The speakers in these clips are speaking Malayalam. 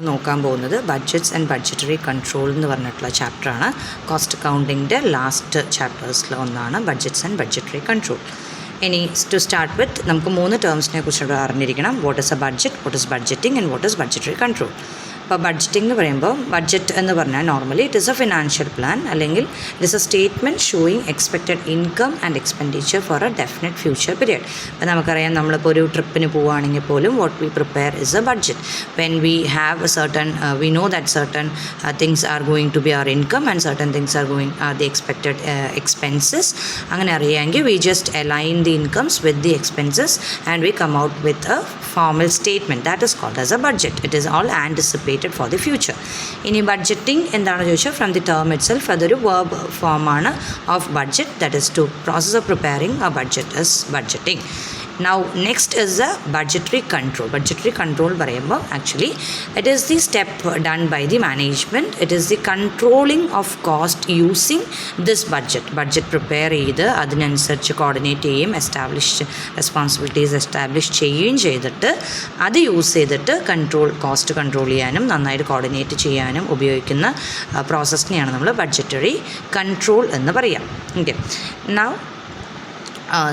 നോക്കാൻ പോകുന്നത് ബഡ്ജറ്റ്സ് ആൻഡ് ബഡ്ജറ്ററി കൺട്രോൾ എന്ന് പറഞ്ഞിട്ടുള്ള ചാപ്റ്ററാണ്. കോസ്റ്റ് അക്കൗണ്ടിൻ്റെ ലാസ്റ്റ് ചാപ്റ്റേഴ്സിൽ ഒന്നാണ് ബഡ്ജറ്റ്സ് ആൻഡ് ബഡ്ജറ്ററി കൺട്രോൾ. ഇനി ടു സ്റ്റാർട്ട് വിത്ത് നമുക്ക് 3 ടേംസിനെ കുറിച്ച് അറിഞ്ഞിരിക്കണം. What is a budget, what is budgeting and what is budgetary control. അപ്പോൾ ബഡ്ജറ്റിംഗ് എന്ന് പറയുമ്പോൾ ബഡ്ജറ്റ് എന്ന് പറഞ്ഞാൽ normally it is a financial plan അല്ലെങ്കിൽ it is a statement showing expected income and expenditure for a definite future period. അപ്പോൾ നമുക്കറിയാം നമ്മളിപ്പോൾ ഒരു ട്രിപ്പിന് പോവുകയാണെങ്കിൽ പോലും what we prepare is a budget. When we have a certain we know that certain things are going to be our income and certain things are the expected expenses. അങ്ങനെ അറിയാമെങ്കിൽ we just align the incomes with the expenses and we come out with a formal statement that is called as a budget. It is all anticipated for the future. ഇനി ബഡ്ജറ്റിംഗ് എന്താണ് ചോദിച്ചാൽ from the term it self അതൊരു വേർബ് ഫോമാണ് of budget. That is to process of preparing a budget is budgeting. Now next is the budgetary control. Budgetary control പറയുമ്പോൾ actually it is the step done by the management. It is the controlling of cost using this budget. Budget prepare ചെയ്ത് അതിനനുസരിച്ച് കോർഡിനേറ്റ് ചെയ്യും, എസ്റ്റാബ്ലിഷ് റെസ്പോൺസിബിലിറ്റീസ് എസ്റ്റാബ്ലിഷ് ചെയ്യുകയും ചെയ്തിട്ട് അത് യൂസ് ചെയ്തിട്ട് കോസ്റ്റ് കൺട്രോൾ ചെയ്യാനും നന്നായിട്ട് കോർഡിനേറ്റ് ചെയ്യാനും ഉപയോഗിക്കുന്ന പ്രോസസ്സിനെയാണ് നമ്മൾ ബഡ്ജറ്ററി കൺട്രോൾ എന്ന് പറയാം. Okay, now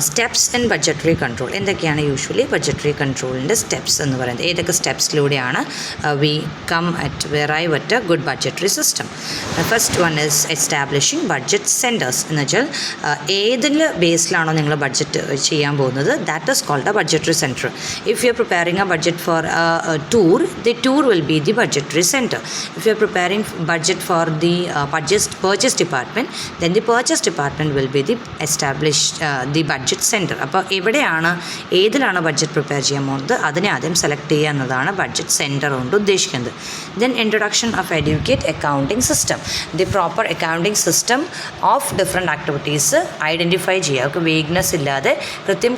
steps in budgetary control എന്തൊക്കെയാണ് യൂഷ്വലി ബഡ്ജറ്ററി കൺട്രോളിൻ്റെ സ്റ്റെപ്സ് എന്ന് പറയുന്നത്? ഏതൊക്കെ സ്റ്റെപ്സിലൂടെയാണ് we come arrive at a good budgetary system? First one is establishing budget centres. എന്ന് വെച്ചാൽ ഏതിൽ ബേസിലാണോ നിങ്ങൾ ബഡ്ജറ്റ് ചെയ്യാൻ പോകുന്നത് that is called a budgetary centre. If you are preparing a budget for tour, the tour will be the budgetary centre. If you are preparing budget for the purchase department, then the purchase department will be the the budget centre. അപ്പോൾ ഏതിലാണ് ബഡ്ജറ്റ് പ്രിപ്പയർ ചെയ്യാൻ പോകുന്നത് അതിനെ ആദ്യം സെലക്ട് ചെയ്യുക എന്നതാണ് ബഡ്ജറ്റ് സെൻറ്റർ കൊണ്ട് ഉദ്ദേശിക്കുന്നത്. Then introduction of educate accounting system. The proper accounting system of different activities identify ചെയ്യുക. അവർക്ക് വേഗ്നെസ് ഇല്ലാതെ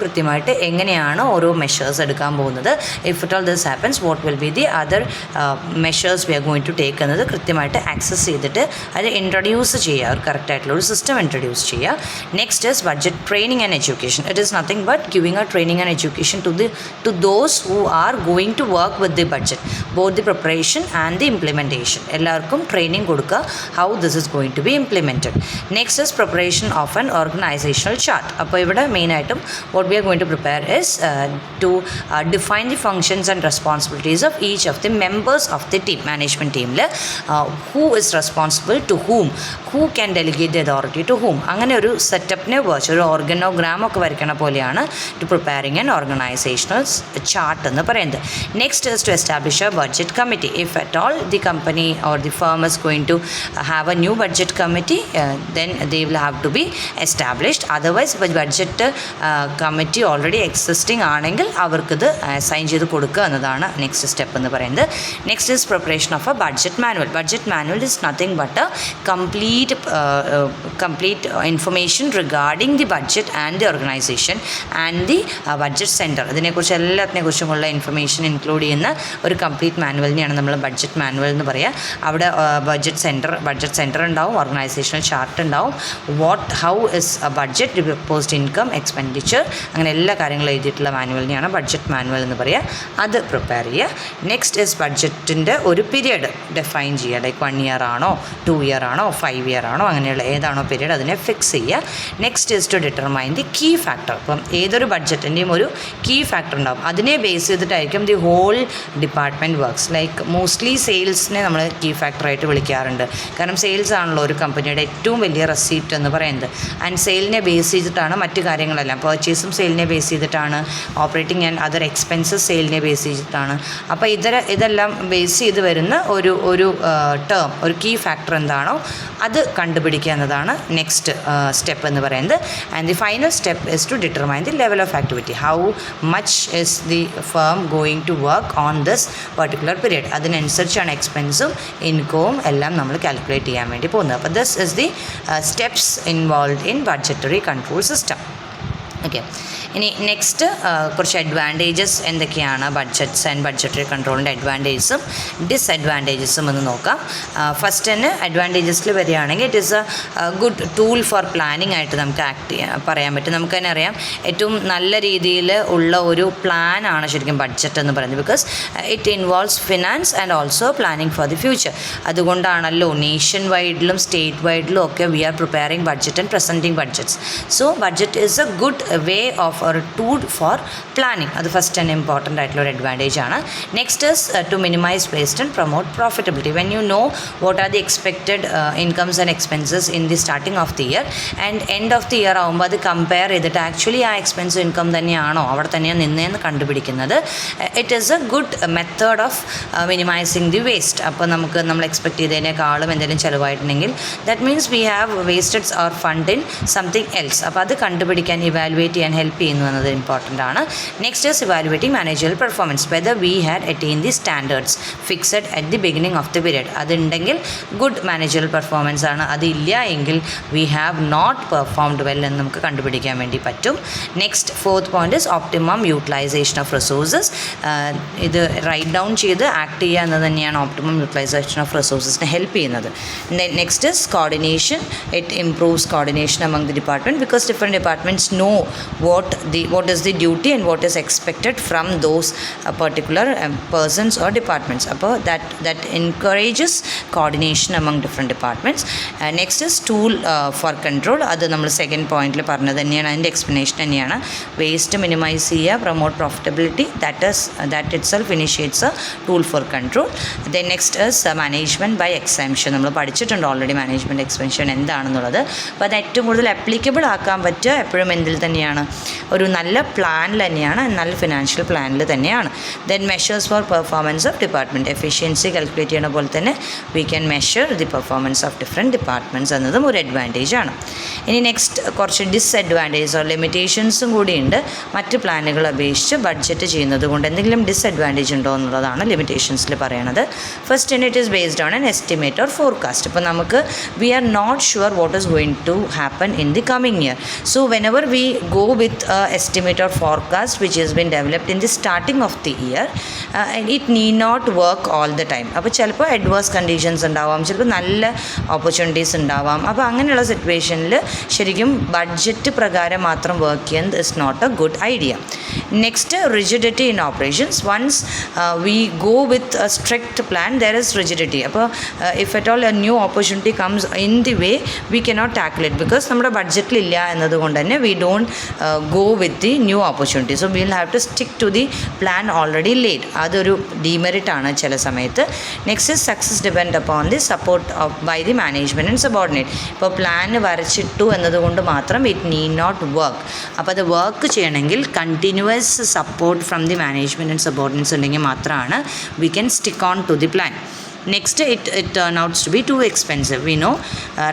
കൃത്യമായിട്ട് എങ്ങനെയാണ് ഓരോ മെഷേഴ്സ് എടുക്കാൻ പോകുന്നത്. If it all this happens what will be the other measures we are going to take എന്നത് കൃത്യമായിട്ട് ആക്സസ് ചെയ്തിട്ട് അത് ഇൻട്രൊഡ്യൂസ് ചെയ്യുക. ഒരു കറക്റ്റായിട്ടുള്ള ഒരു സിസ്റ്റം ഇൻട്രൊഡ്യൂസ് ചെയ്യുക. Next is budget training and education. It is nothing but giving a training and education to those who are going to work with the budget, both the preparation and the implementation. എല്ലാവർക്കും ട്രെയിനിങ് കൊടുക്കുക how this is going to be implemented. Next is preparation of an organizational chart. അപ്പോൾ ഇവിടെ മെയിനായിട്ടും what we are going to prepare is to define the functions and responsibilities of each of the members of the team. Management teamൽ who is responsible to who can delegate the authority to whom. അങ്ങനെ ഒരു സെറ്റപ്പിനെ വെച്ച് ഒരു ഓർഗനോഗ്രാമൊക്കെ വരയ്ക്കണ പോലെയാണ് to preparing an organisational chart എന്ന് പറയുന്നത്. Next is to establish a budget committee. If at all the company or the firm is going to have a new budget committee then they will have to be established. Otherwise budget committee already existing ആണെങ്കിൽ അവർക്കിത് സൈൻ ചെയ്ത് കൊടുക്കുക എന്നതാണ് നെക്സ്റ്റ് സ്റ്റെപ്പ് എന്ന് പറയുന്നത്. Next is preparation of a budget manual. Budget manual is nothing but a complete information regarding the budget and the organization and the budget center. ഇതിനെക്കുറിച്ച് എല്ലാത്തിനെക്കുറിച്ചുമുള്ള ഇൻഫർമേഷൻ ഇൻക്ലൂഡ് ചെയ്യുന്ന ഒരു കംപ്ലീറ്റ് മാനുവലിനെയാണ് നമ്മൾ ബഡ്ജറ്റ് മാനുവൽ എന്ന് പറയുക. അവിടെ ബഡ്ജറ്റ് സെൻറ്റർ ഉണ്ടാവും, ഓർഗനൈസേഷണൽ ചാർട്ട് ഉണ്ടാവും, how is a budget, proposed income, expenditure, അങ്ങനെ എല്ലാ കാര്യങ്ങളും എഴുതിയിട്ടുള്ള മാനുവലിനെയാണ് ബഡ്ജറ്റ് മാനുവൽ എന്ന് പറയുക. അത് പ്രിപ്പയർ ചെയ്യുക. നെക്സ്റ്റ് ഇസ് ബഡ്ജറ്റിൻ്റെ ഒരു പീരിയഡ് ഡിഫൈൻ ചെയ്യുക. ലൈക്ക് 1 year ആണോ, 2 year ആണോ, 5 year ആണോ, അങ്ങനെയുള്ള ഏതാണോ പീരിയഡ് അതിനെ ഫിക്സ് ചെയ്യുക. Next is to determine the key factor. അപ്പം ഏതൊരു ബഡ്ജറ്റിൻ്റെയും ഒരു കീ ഫാക്ടർ ഉണ്ടാകും. അതിനെ ബേസ് ചെയ്തിട്ടായിരിക്കും the whole department works. Like mostly സെയിൽസിനെ നമ്മൾ കീ ഫാക്ടറായിട്ട് വിളിക്കാറുണ്ട്. കാരണം സെയിൽസ് ആണല്ലോ ഒരു കമ്പനിയുടെ ഏറ്റവും വലിയ റെസീപ്റ്റ് എന്ന് പറയുന്നത്. ആൻഡ് സെയിലിനെ ബേസ് ചെയ്തിട്ടാണ് മറ്റു കാര്യങ്ങളെല്ലാം. പർച്ചേസും സെയിലിനെ ബേസ് ചെയ്തിട്ടാണ്, ഓപ്പറേറ്റിംഗ് ആൻഡ് അതർ എക്സ്പെൻസസ് സെയിലിനെ ബേസ് ചെയ്തിട്ടാണ്. അപ്പോൾ ഇതെല്ലാം ബേസ് ചെയ്ത് വരുന്ന ഒരു ടേം, ഒരു കീ ഫാക്ടർ എന്താണോ അത് കണ്ടുപിടിക്കുക എന്നതാണ് നെക്സ്റ്റ് സ്റ്റെപ്പ് എന്ന് പറയുന്നത്. And the final step is to determine the level of activity. How much is the firm going to work on this particular period. അതിനനുസരിച്ചാണ് എക്സ്പെൻസും ഇൻകവും എല്ലാം നമ്മൾ കാൽക്കുലേറ്റ് ചെയ്യാൻ വേണ്ടി പോകുന്നത്. അപ്പോൾ this is the steps involve in budgetary control system. Okay, ഇനി നെക്സ്റ്റ് കുറച്ച് അഡ്വാൻറ്റേജസ് എന്തൊക്കെയാണ് ബഡ്ജറ്റ്സ് ആൻഡ് ബഡ്ജറ്ററി കൺട്രോളിൻ്റെ അഡ്വാൻറ്റേജസും ഡിസ്അഡ്വാൻറ്റേജസും എന്ന് നോക്കാം. ഫസ്റ്റ് തന്നെ അഡ്വാൻറ്റേജസിൽ വരികയാണെങ്കിൽ it is a good tool for planning ആയിട്ട് നമുക്ക് പറയാൻ പറ്റും. നമുക്ക് തന്നെ അറിയാം ഏറ്റവും നല്ല രീതിയിൽ ഉള്ള ഒരു പ്ലാനാണ് ശരിക്കും ബഡ്ജറ്റ് എന്ന് പറയുന്നത്. Because it involves finance and also planning for the future. അതുകൊണ്ടാണല്ലോ നേഷൻ വൈഡിലും സ്റ്റേറ്റ് വൈഡിലും ഒക്കെ we are preparing budget and presenting budgets. So budget is a good way of ഒരു ടൂൾ ഫോർ പ്ലാനിങ്. അത് ഫസ്റ്റ് ആൻഡ് ഇമ്പോർട്ടൻ്റ് ആയിട്ടുള്ള ഒരു അഡ്വാൻറ്റേജ് ആണ്. Next is to minimise waste and promote profitability. When you know what are the expected incomes and expenses in the starting of the year and end of the year ആകുമ്പോൾ അത് കമ്പയർ ചെയ്തിട്ട് ആക്ച്വലി ആ എക്സ്പെൻസ് ഇൻകം തന്നെയാണോ അവിടെ തന്നെയാണ് നിന്നേന്ന് കണ്ടുപിടിക്കുന്നത്. It is a good method of minimising the waste. അപ്പോൾ നമ്മൾ എക്സ്പെക്ട് ചെയ്തതിനേക്കാളും എന്തെങ്കിലും ചിലവായിട്ടുണ്ടെങ്കിൽ that means we have wasted our fund in something else. അപ്പോൾ അത് കണ്ടുപിടിക്കാൻ ഇവാലുവേറ്റ് ചെയ്യാൻ ഹെൽപ്പ് ചെയ്യുന്നു എന്നത് ഇമ്പോർട്ടൻ്റ് ആണ്. Next is evaluating managerial performance whether we had attain the standards fixed at the beginning of the period. അതുണ്ടെങ്കിൽ ഗുഡ് മാനേജറൽ പെർഫോമൻസ് ആണ്. അതില്ല എങ്കിൽ we have not performed well എന്ന് നമുക്ക് കണ്ടുപിടിക്കാൻ വേണ്ടി പറ്റും. Next fourth point is optimum utilisation of resources. ഇത് റൈറ്റ് ഡൗൺ ചെയ്ത് ആക്ട് ചെയ്യുക എന്നത് തന്നെയാണ് ഓപ്റ്റിമം യൂട്ടിലൈസേഷൻ ഓഫ് റിസോഴ്സസിനെ ഹെൽപ്പ് ചെയ്യുന്നത്. Next is coordination. It improves coordination among the department because different departments know what is the duty and what is expected from those particular persons or departments. അപ്പോൾ that encourages coordination among different departments. Next is tool for control. അത് നമ്മൾ സെക്കൻഡ് പോയിന്റിൽ പറഞ്ഞത് തന്നെയാണ്, അതിൻ്റെ എക്സ്പ്ലനേഷൻ തന്നെയാണ്. വേസ്റ്റ് മിനിമൈസ് ചെയ്യുക, promote profitability, that itself initiates a tool for control. Then next is management by exemption. നമ്മൾ പഠിച്ചിട്ടുണ്ട് ഓൾറെഡി മാനേജ്മെൻറ്റ് എക്സ്പെൻഷൻ എന്താണെന്നുള്ളത്. അപ്പോൾ അത് ഏറ്റവും കൂടുതൽ അപ്ലിക്കബിൾ ആക്കാൻ പറ്റുക എപ്പോഴും എന്തിൽ തന്നെയാണ്, ഒരു നല്ല പ്ലാനിൽ തന്നെയാണ്, നല്ല ഫിനാൻഷ്യൽ പ്ലാനിൽ തന്നെയാണ്. Then measures four performance of department. Efficiency calculate ചെയ്യുന്ന പോലെ തന്നെ we can measure the performance of different departments എന്നതും ഒരു അഡ്വാൻറ്റേജ് ആണ്. ഇനി നെക്സ്റ്റ് കുറച്ച് ഡിസ്അഡ്വാൻറ്റേജ് ഓർ ലിമിറ്റേഷൻസും കൂടിയുണ്ട്. മറ്റ് പ്ലാനുകൾ അപേക്ഷിച്ച് ബഡ്ജറ്റ് ചെയ്യുന്നത് കൊണ്ട് എന്തെങ്കിലും ഡിസ്അഡ്വാൻറ്റേജ് ഉണ്ടോ എന്നുള്ളതാണ് ലിമിറ്റേഷൻസിൽ പറയണത്. First it is based on an estimate or forecast. ഇപ്പോൾ നമുക്ക് we are not sure what is going to happen in the coming year. So whenever we go with a estimate or forecast which has been developed in the starting of the year, it need not work all the time. അപ്പോൾ ചിലപ്പോൾ അഡ്വേഴ്സ് കണ്ടീഷൻസ് ഉണ്ടാവാം, ചിലപ്പോൾ നല്ല ഓപ്പർച്യൂണിറ്റീസ് ഉണ്ടാവാം. അപ്പോൾ അങ്ങനെയുള്ള സിറ്റുവേഷനിൽ ശരിക്കും ബഡ്ജറ്റ് പ്രകാരം മാത്രം വർക്ക് ചെയ്യുന്നത് is not a good idea. Next rigidity in operations. Once we go with a strict plan there is rigidity. അപ്പോൾ if at all a new opportunity comes in the way we cannot tackle it because നമ്മുടെ ബഡ്ജറ്റിലില്ല എന്നതുകൊണ്ട് തന്നെ we don't go with the new opportunity. So will have to stick to the plan already laid. അതൊരു ഡീമെറിറ്റ് ആണ് ചില സമയത്ത്. Next is success depend upon the support by the management and subordinate. ഇപ്പോൾ പ്ലാൻ വരച്ചിട്ടു എന്നതുകൊണ്ട് മാത്രം ഇറ്റ് നീഡ് നോട്ട് വർക്ക്. അപ്പോൾ അത് വർക്ക് ചെയ്യണമെങ്കിൽ continuous support from the management and subordinates ഉണ്ടെങ്കിൽ മാത്രമാണ് we can stick on to the plan. Next, it turns out to be too expensive. We know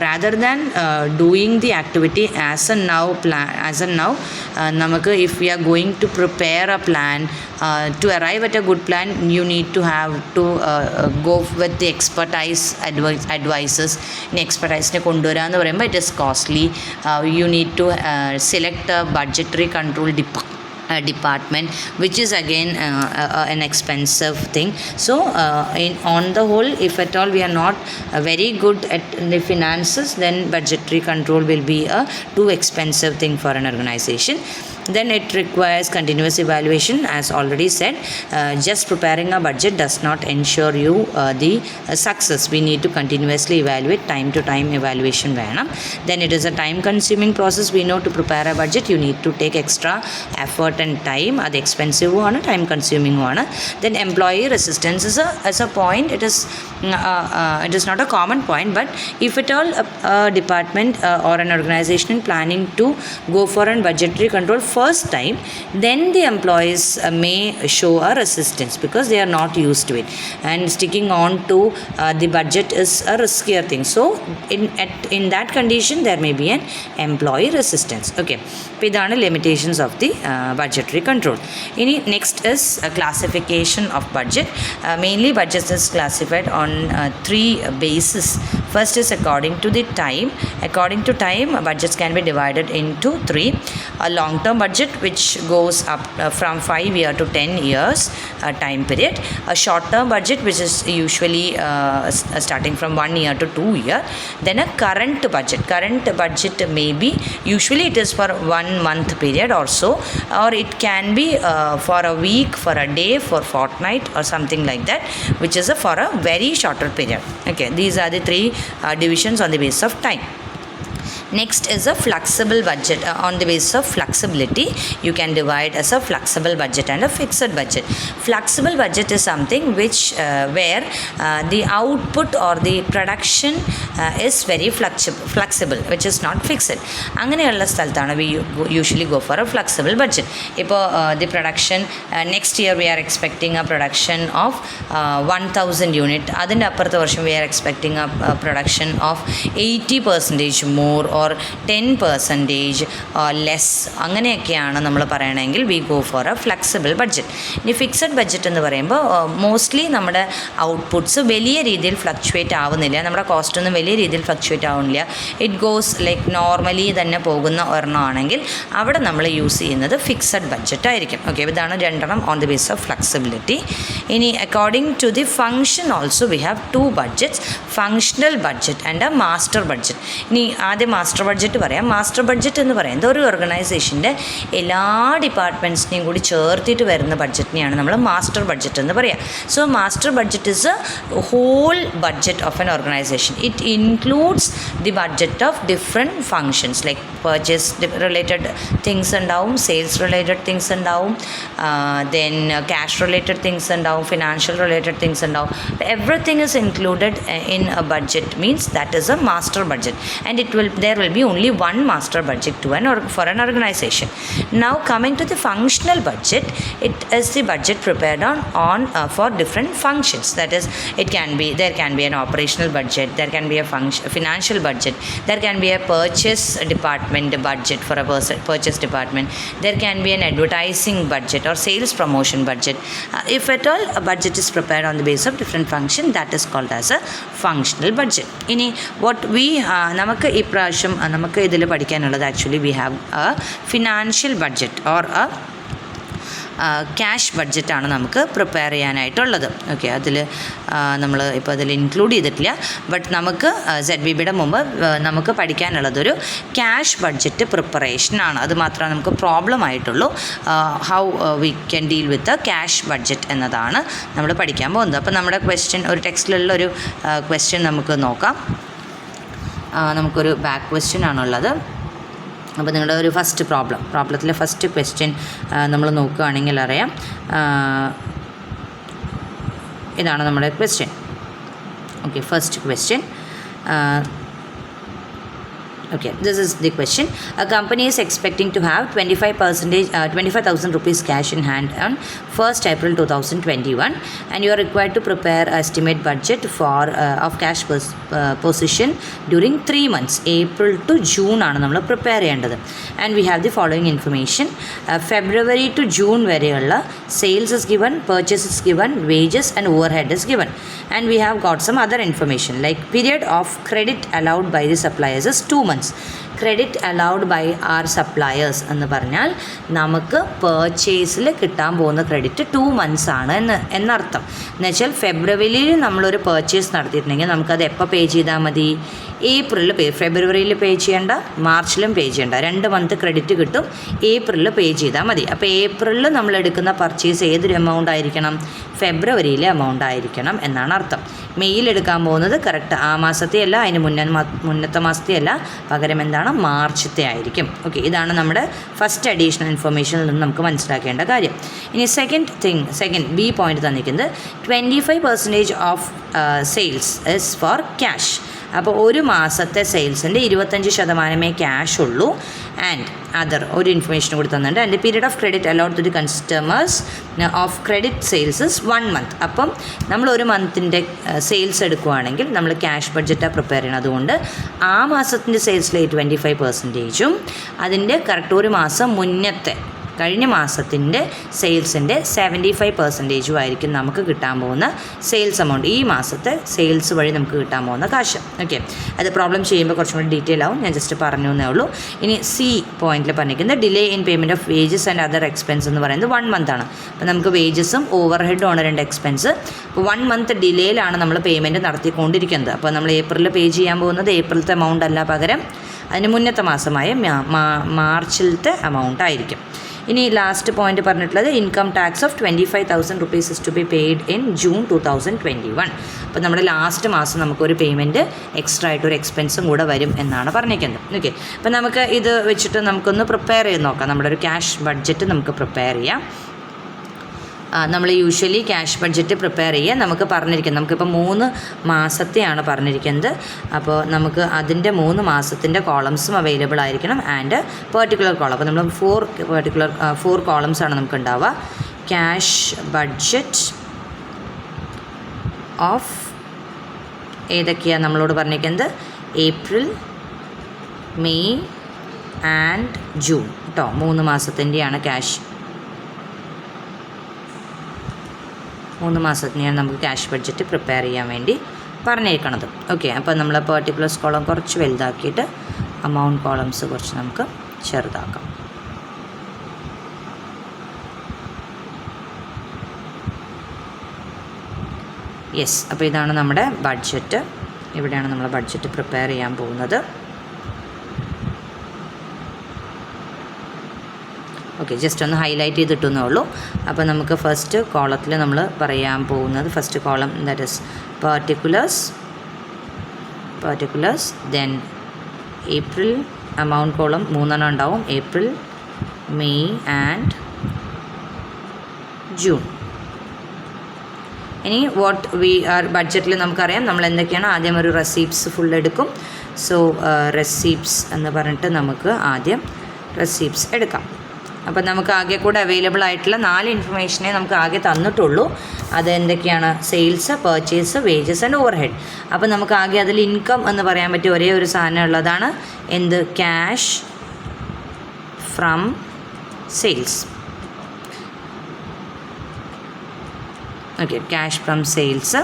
rather than doing the activity as a now, namak if we are going to prepare a plan to arrive at a good plan, you need to have to go with the expertise advices. In expertise ne konduvara ennu parayumbol it is costly. You need to select a budgetary control department, which is again an expensive thing. So on the whole, if at all we are not very good at the finances, then budgetary control will be a too expensive thing for an organization. Then it requires continuous evaluation. As already said, just preparing a budget does not ensure you the success. We need to continuously evaluate. Time to time evaluation venam. Then it is a time consuming process. We know to prepare a budget you need to take extra effort and time. Ad expensive one, time consuming one. Then employee resistance is a point. It is not a common point, but if at all a department or an organization planning to go for a budgetary control first time, then the employees may show a resistance because they are not used to it, and sticking on to the budget is a riskier thing. So in that condition there may be an employee resistance. Okay, so idana limitations of the budgetary control. Next is a classification of budget. Mainly budget is classified on three bases. First is according to the time. According to time, budgets can be divided into three. A long-term budget which goes up from 5 years to 10 years time period. A short-term budget which is usually starting from 1 year to 2 years. Then a current budget. Current budget may be, usually it is for 1 month period or so, or it can be for a week, for a day, for fortnight or something like that, which is for a very shorter period. Okay, these are the three divisions on the basis of time. Next is a flexible budget. On the basis of flexibility, you can divide as a flexible budget and a fixed budget. Flexible budget is something which where the output or the production is very flexible, which is not fixed. അങ്ങനെയുള്ള സ്ഥലത്താണ് we usually go for a flexible budget. ഇപ്പോൾ the production next year we are expecting a production of 1000 unit. അതിൻ്റെ അപ്പുറത്തെ വർഷം we are expecting a production of 80% more or 10% less. അങ്ങനെയൊക്കെയാണ് നമ്മൾ പറയണമെങ്കിൽ we go for A flexible budget. ഇനി ഫിക്സഡ് ബഡ്ജറ്റ് എന്ന് പറയുമ്പോൾ മോസ്റ്റ്ലി നമ്മുടെ ഔട്ട്പുട്ട്സ് വലിയ രീതിയിൽ ഫ്ലക്ച്വേറ്റ് ആവുന്നില്ല, നമ്മുടെ കോസ്റ്റ് ഒന്നും വലിയ രീതിയിൽ ഫ്ലക്ച്വേറ്റ് ആവുന്നില്ല. ഇറ്റ് ഗോസ് ലൈക്ക് നോർമലി തന്നെ പോകുന്ന ഒരെണ്ണമാണെങ്കിൽ അവിടെ നമ്മൾ യൂസ് ചെയ്യുന്നത് ഫിക്സഡ് ബഡ്ജറ്റ് ആയിരിക്കും. ഓക്കെ, ഇതാണ് രണ്ടെണ്ണം on the base of flexibility. ഇനി according to the function also we have two budgets, functional budget and a master budget. ഇനി ആദ്യം മാസ്റ്റർ ബഡ്ജറ്റ് പറയാം. മാസ്റ്റർ ബഡ്ജറ്റ് എന്ന് പറയുന്നത് ഒരു ഓർഗനൈസേഷൻ്റെ എല്ലാ ഡിപ്പാർട്ട്മെൻറ്റ്സിനെയും കൂടി ചേർത്തിട്ട് വരുന്ന ബഡ്ജറ്റിനെയാണ് നമ്മൾ മാസ്റ്റർ ബഡ്ജറ്റ് എന്ന് പറയുക. So master budget is a whole budget of an organisation. It includes the budget of different functions like purchase related things ഉണ്ടാവും, സെയിൽസ് റിലേറ്റഡ് തിങ്സ് ഉണ്ടാവും, ദെൻ ക്യാഷ് റിലേറ്റഡ് തിങ്സ് ഉണ്ടാവും, ഫിനാൻഷ്യൽ റിലേറ്റഡ് തിങ്സ് ഉണ്ടാവും. Everything is included in a budget means that is a master budget and there will be only one master budget for an organization. Now coming to the functional budget, it is the budget prepared on for different functions. That is, there can be an operational budget, there can be a financial budget, there can be a purchase department budget for a purchase department, there can be an advertising budget or sales promotion budget. If at all a budget is prepared on the basis of different function, that is called as a functional budget. Ini what we നമുക്ക് ഇപ്രാവശ്യം നമുക്ക് ഇതിൽ പഠിക്കാനുള്ളത് actually we have a financial budget or a cash ബഡ്ജറ്റാണ് നമുക്ക് പ്രിപ്പയർ ചെയ്യാനായിട്ടുള്ളത്. ഓക്കെ, അതിൽ നമ്മൾ ഇപ്പോൾ അതിൽ ഇൻക്ലൂഡ് ചെയ്തിട്ടില്ല. ബട്ട് നമുക്ക് ZBBയുടെ മുമ്പ് നമുക്ക് പഠിക്കാനുള്ളതൊരു ക്യാഷ് ബഡ്ജറ്റ് പ്രിപ്പറേഷനാണ്. അത് മാത്രമേ നമുക്ക് പ്രോബ്ലം ആയിട്ടുള്ളൂ. How we can deal with a cash budget എന്നതാണ് നമ്മൾ പഠിക്കാൻ പോകുന്നത്. അപ്പോൾ നമ്മുടെ ക്വസ്റ്റ്യൻ, ഒരു ടെക്സ്റ്റിലുള്ള ഒരു ക്വസ്റ്റ്യൻ നമുക്ക് നോക്കാം. നമുക്കൊരു ബാക്ക് ക്വസ്റ്റ്യൻ ആണുള്ളത്. അപ്പോൾ നിങ്ങളുടെ ഒരു പ്രോബ്ലത്തിലെ ഫസ്റ്റ് ക്വസ്റ്റ്യൻ നമ്മൾ നോക്കുകയാണെങ്കിൽ അറിയാം. ഇതാണ് നമ്മുടെ question. Okay, first question. Okay, this is the question. A company is expecting to have 25,000 rupees cash in hand on 1st April 2021 and you are required to prepare an estimate budget of cash position during 3 months. April to June ആണ് നമ്മൾ പ്രിപ്പയർ ചെയ്യേണ്ടത്. And we have the following information. February to June വരെയുള്ള sales is given, purchase is given, wages and overhead is given. And we have got some other information like period of credit allowed by the suppliers is 2 months. Credit allowed by our suppliers എന്ന് പറഞ്ഞാൽ നമുക്ക് പർച്ചേസിൽ കിട്ടാൻ പോകുന്ന ക്രെഡിറ്റ് 2 months ആണ് എന്നർത്ഥം. എന്നുവെച്ചാൽ ഫെബ്രുവരിയിൽ നമ്മളൊരു പർച്ചേസ് നടത്തിയിട്ടുണ്ടെങ്കിൽ നമുക്കത് എപ്പോൾ പേ ചെയ്താൽ മതി? ഏപ്രിലിൽ ഫെബ്രുവരിയിൽ പേ ചെയ്യേണ്ട, മാർച്ചിലും പേ ചെയ്യേണ്ട, 2 month ക്രെഡിറ്റ് കിട്ടും. ഏപ്രിലിൽ പേ ചെയ്താൽ മതി. അപ്പോൾ ഏപ്രിലിൽ നമ്മൾ എടുക്കുന്ന പർച്ചേസ് ഏതൊരു എമൗണ്ട് ആയിരിക്കണം? ഫെബ്രുവരിയിലെ എമൗണ്ട് ആയിരിക്കണം എന്നാണ് അർത്ഥം. മെയ്യിൽ എടുക്കാൻ പോകുന്നത് കറക്റ്റ് ആ മാസത്തെ അല്ല, അതിന് മുന്നത്തെ മാസത്തെ അല്ല, പകരം എന്താണ്? മാർച്ചത്തെ ആയിരിക്കും. ഓക്കെ, ഇതാണ് നമ്മുടെ ഫസ്റ്റ് അഡീഷണൽ ഇൻഫർമേഷനിൽ നിന്ന് നമുക്ക് മനസ്സിലാക്കേണ്ട കാര്യം. ഇനി സെക്കൻഡ് ബി പോയിന്റ് തന്നിരിക്കുന്നത് 25% of sales is for cash. അപ്പോൾ ഒരു മാസത്തെ സെയിൽസിൻ്റെ 25% ക്യാഷ് ഉള്ളൂ. ആൻഡ് അതർ ഒരു ഇൻഫർമേഷൻ കൂടി തന്നിട്ടുണ്ട്. And period of credit allowed to the customers of credit sales is 1 month. അപ്പം നമ്മൾ ഒരു മന്തിൻ്റെ സെയിൽസ് എടുക്കുകയാണെങ്കിൽ നമ്മൾ ക്യാഷ് ബഡ്ജറ്റാണ് പ്രിപ്പയർ ചെയ്യണം. അതുകൊണ്ട് ആ മാസത്തിൻ്റെ സെയിൽസിലെ 25%ഉം അതിൻ്റെ കറക്റ്റ് ഒരു മാസം മുന്നത്തെ കഴിഞ്ഞ മാസത്തിൻ്റെ സെയിൽസിൻ്റെ 75% ആയിരിക്കും നമുക്ക് കിട്ടാൻ പോകുന്ന സെയിൽസ് എമൗണ്ട്. ഈ മാസത്തെ സെയിൽസ് വഴി നമുക്ക് കിട്ടാൻ പോകുന്ന കാശ്. ഓക്കെ, അത് പ്രോബ്ലം ചെയ്യുമ്പോൾ കുറച്ചും കൂടി ഡീറ്റെയിൽ ആവും, ഞാൻ ജസ്റ്റ് പറഞ്ഞു എന്നേ ഉള്ളൂ. ഇനി സി പോയിന്റിൽ പറഞ്ഞിരിക്കുന്നത് delay in payment of wages and other expense എന്ന് പറയുന്നത് 1 month ആണ്. അപ്പോൾ നമുക്ക് വേജസും ഓവർ ഹെഡും ആണ് 2 എക്സ്പെൻസ്. അപ്പോൾ 1 month ഡിലേയിലാണ് നമ്മൾ പേയ്മെൻറ്റ് നടത്തിക്കൊണ്ടിരിക്കുന്നത്. അപ്പോൾ നമ്മൾ ഏപ്രിലിൽ പേ ചെയ്യാൻ പോകുന്നത് ഏപ്രിലത്തെ എമൗണ്ട് അല്ല, പകരം അതിന് മുന്നത്തെ മാസമായ മാർച്ചിലത്തെ എമൗണ്ട് ആയിരിക്കും. ഇനി ലാസ്റ്റ് പോയിന്റ് പറഞ്ഞിട്ടുള്ളത് income tax of 25,000 rupees is to be paid in June 2021. അപ്പോൾ നമ്മുടെ ലാസ്റ്റ് മാസം നമുക്കൊരു പേയ്മെൻറ്റ് എക്സ്ട്രാ ആയിട്ടൊരു എക്സ്പെൻസും കൂടെ വരും എന്നാണ് പറഞ്ഞിരിക്കുന്നത്. ഓക്കെ, അപ്പോൾ നമുക്ക് ഇത് വെച്ചിട്ട് നമുക്കൊന്ന് പ്രിപ്പയർ ചെയ്ത് നോക്കാം. നമ്മുടെ ഒരു ക്യാഷ് ബഡ്ജറ്റ് നമുക്ക് പ്രിപ്പയർ ചെയ്യാം. നമ്മൾ യൂഷ്വലി ക്യാഷ് ബഡ്ജറ്റ് പ്രിപ്പയർ ചെയ്യുക. നമുക്ക് പറഞ്ഞിരിക്കുന്നത്, നമുക്കിപ്പോൾ 3 മാസത്തെയാണ് പറഞ്ഞിരിക്കുന്നത്. അപ്പോൾ നമുക്ക് അതിൻ്റെ 3 മാസത്തിൻ്റെ കോളംസും അവൈലബിൾ ആയിരിക്കണം ആൻഡ് പെർട്ടിക്കുലർ കോളം. അപ്പോൾ നമ്മൾ 4 കോളംസാണ് നമുക്ക് ഉണ്ടാവുക. ക്യാഷ് ബഡ്ജറ്റ് ഓഫ് ഏതൊക്കെയാണ് നമ്മളോട് പറഞ്ഞിരിക്കുന്നത്? ഏപ്രിൽ, മെയ് ആൻഡ് ജൂൺ കേട്ടോ. 3 മാസത്തിൻ്റെയാണ് ക്യാഷ്. 3 മാസത്തിനെയാണ് നമുക്ക് ക്യാഷ് ബഡ്ജറ്റ് പ്രിപ്പയർ ചെയ്യാൻ വേണ്ടി പറഞ്ഞിരിക്കണത്. ഓക്കെ, അപ്പോൾ നമ്മൾ പെർട്ടിക്കുലർസ് കോളം കുറച്ച് വലുതാക്കിയിട്ട് അമൗണ്ട് കോളംസ് കുറച്ച് നമുക്ക് ചെറുതാക്കാം. യെസ്, അപ്പോൾ ഇതാണ് നമ്മുടെ ബഡ്ജറ്റ്. ഇവിടെയാണ് നമ്മൾ ബഡ്ജറ്റ് പ്രിപ്പയർ ചെയ്യാൻ പോകുന്നത്. ഓക്കെ, ജസ്റ്റ് ഒന്ന് ഹൈലൈറ്റ് ചെയ്തിട്ടൊന്നേ ഉള്ളൂ. അപ്പോൾ നമുക്ക് ഫസ്റ്റ് കോളത്തിൽ നമ്മൾ പറയാൻ പോകുന്നത്, first column that is particulars, then April amount column 3 ഉണ്ടാവും, ഏപ്രിൽ, മെയ് ആൻഡ് ജൂൺ. ഇനി വാട്ട് വി ആർ ബഡ്ജറ്റിൽ നമുക്കറിയാം നമ്മൾ എന്തൊക്കെയാണ്. ആദ്യം ഒരു റെസീപ്റ്റ്സ് ഫുൾ എടുക്കും. സോ റെസീപ്റ്റ്സ് എന്ന് പറഞ്ഞിട്ട് നമുക്ക് ആദ്യം റെസീപ്റ്റ്സ് എടുക്കാം. അപ്പോൾ നമുക്ക് ആകെ കൂടെ അവൈലബിൾ ആയിട്ടുള്ള 4 ഇൻഫർമേഷനെ നമുക്ക് ആകെ തന്നിട്ടുള്ളൂ. അത് എന്തൊക്കെയാണ്? Sales, purchase, wages and over head. അപ്പോൾ നമുക്ക് ആകെ അതിൽ ഇൻകം എന്ന് പറയാൻ പറ്റിയ ഒരേ ഒരു സാധനം ഉള്ളതാണ് എന്ത്? Cash from sales. Okay, cash from sales.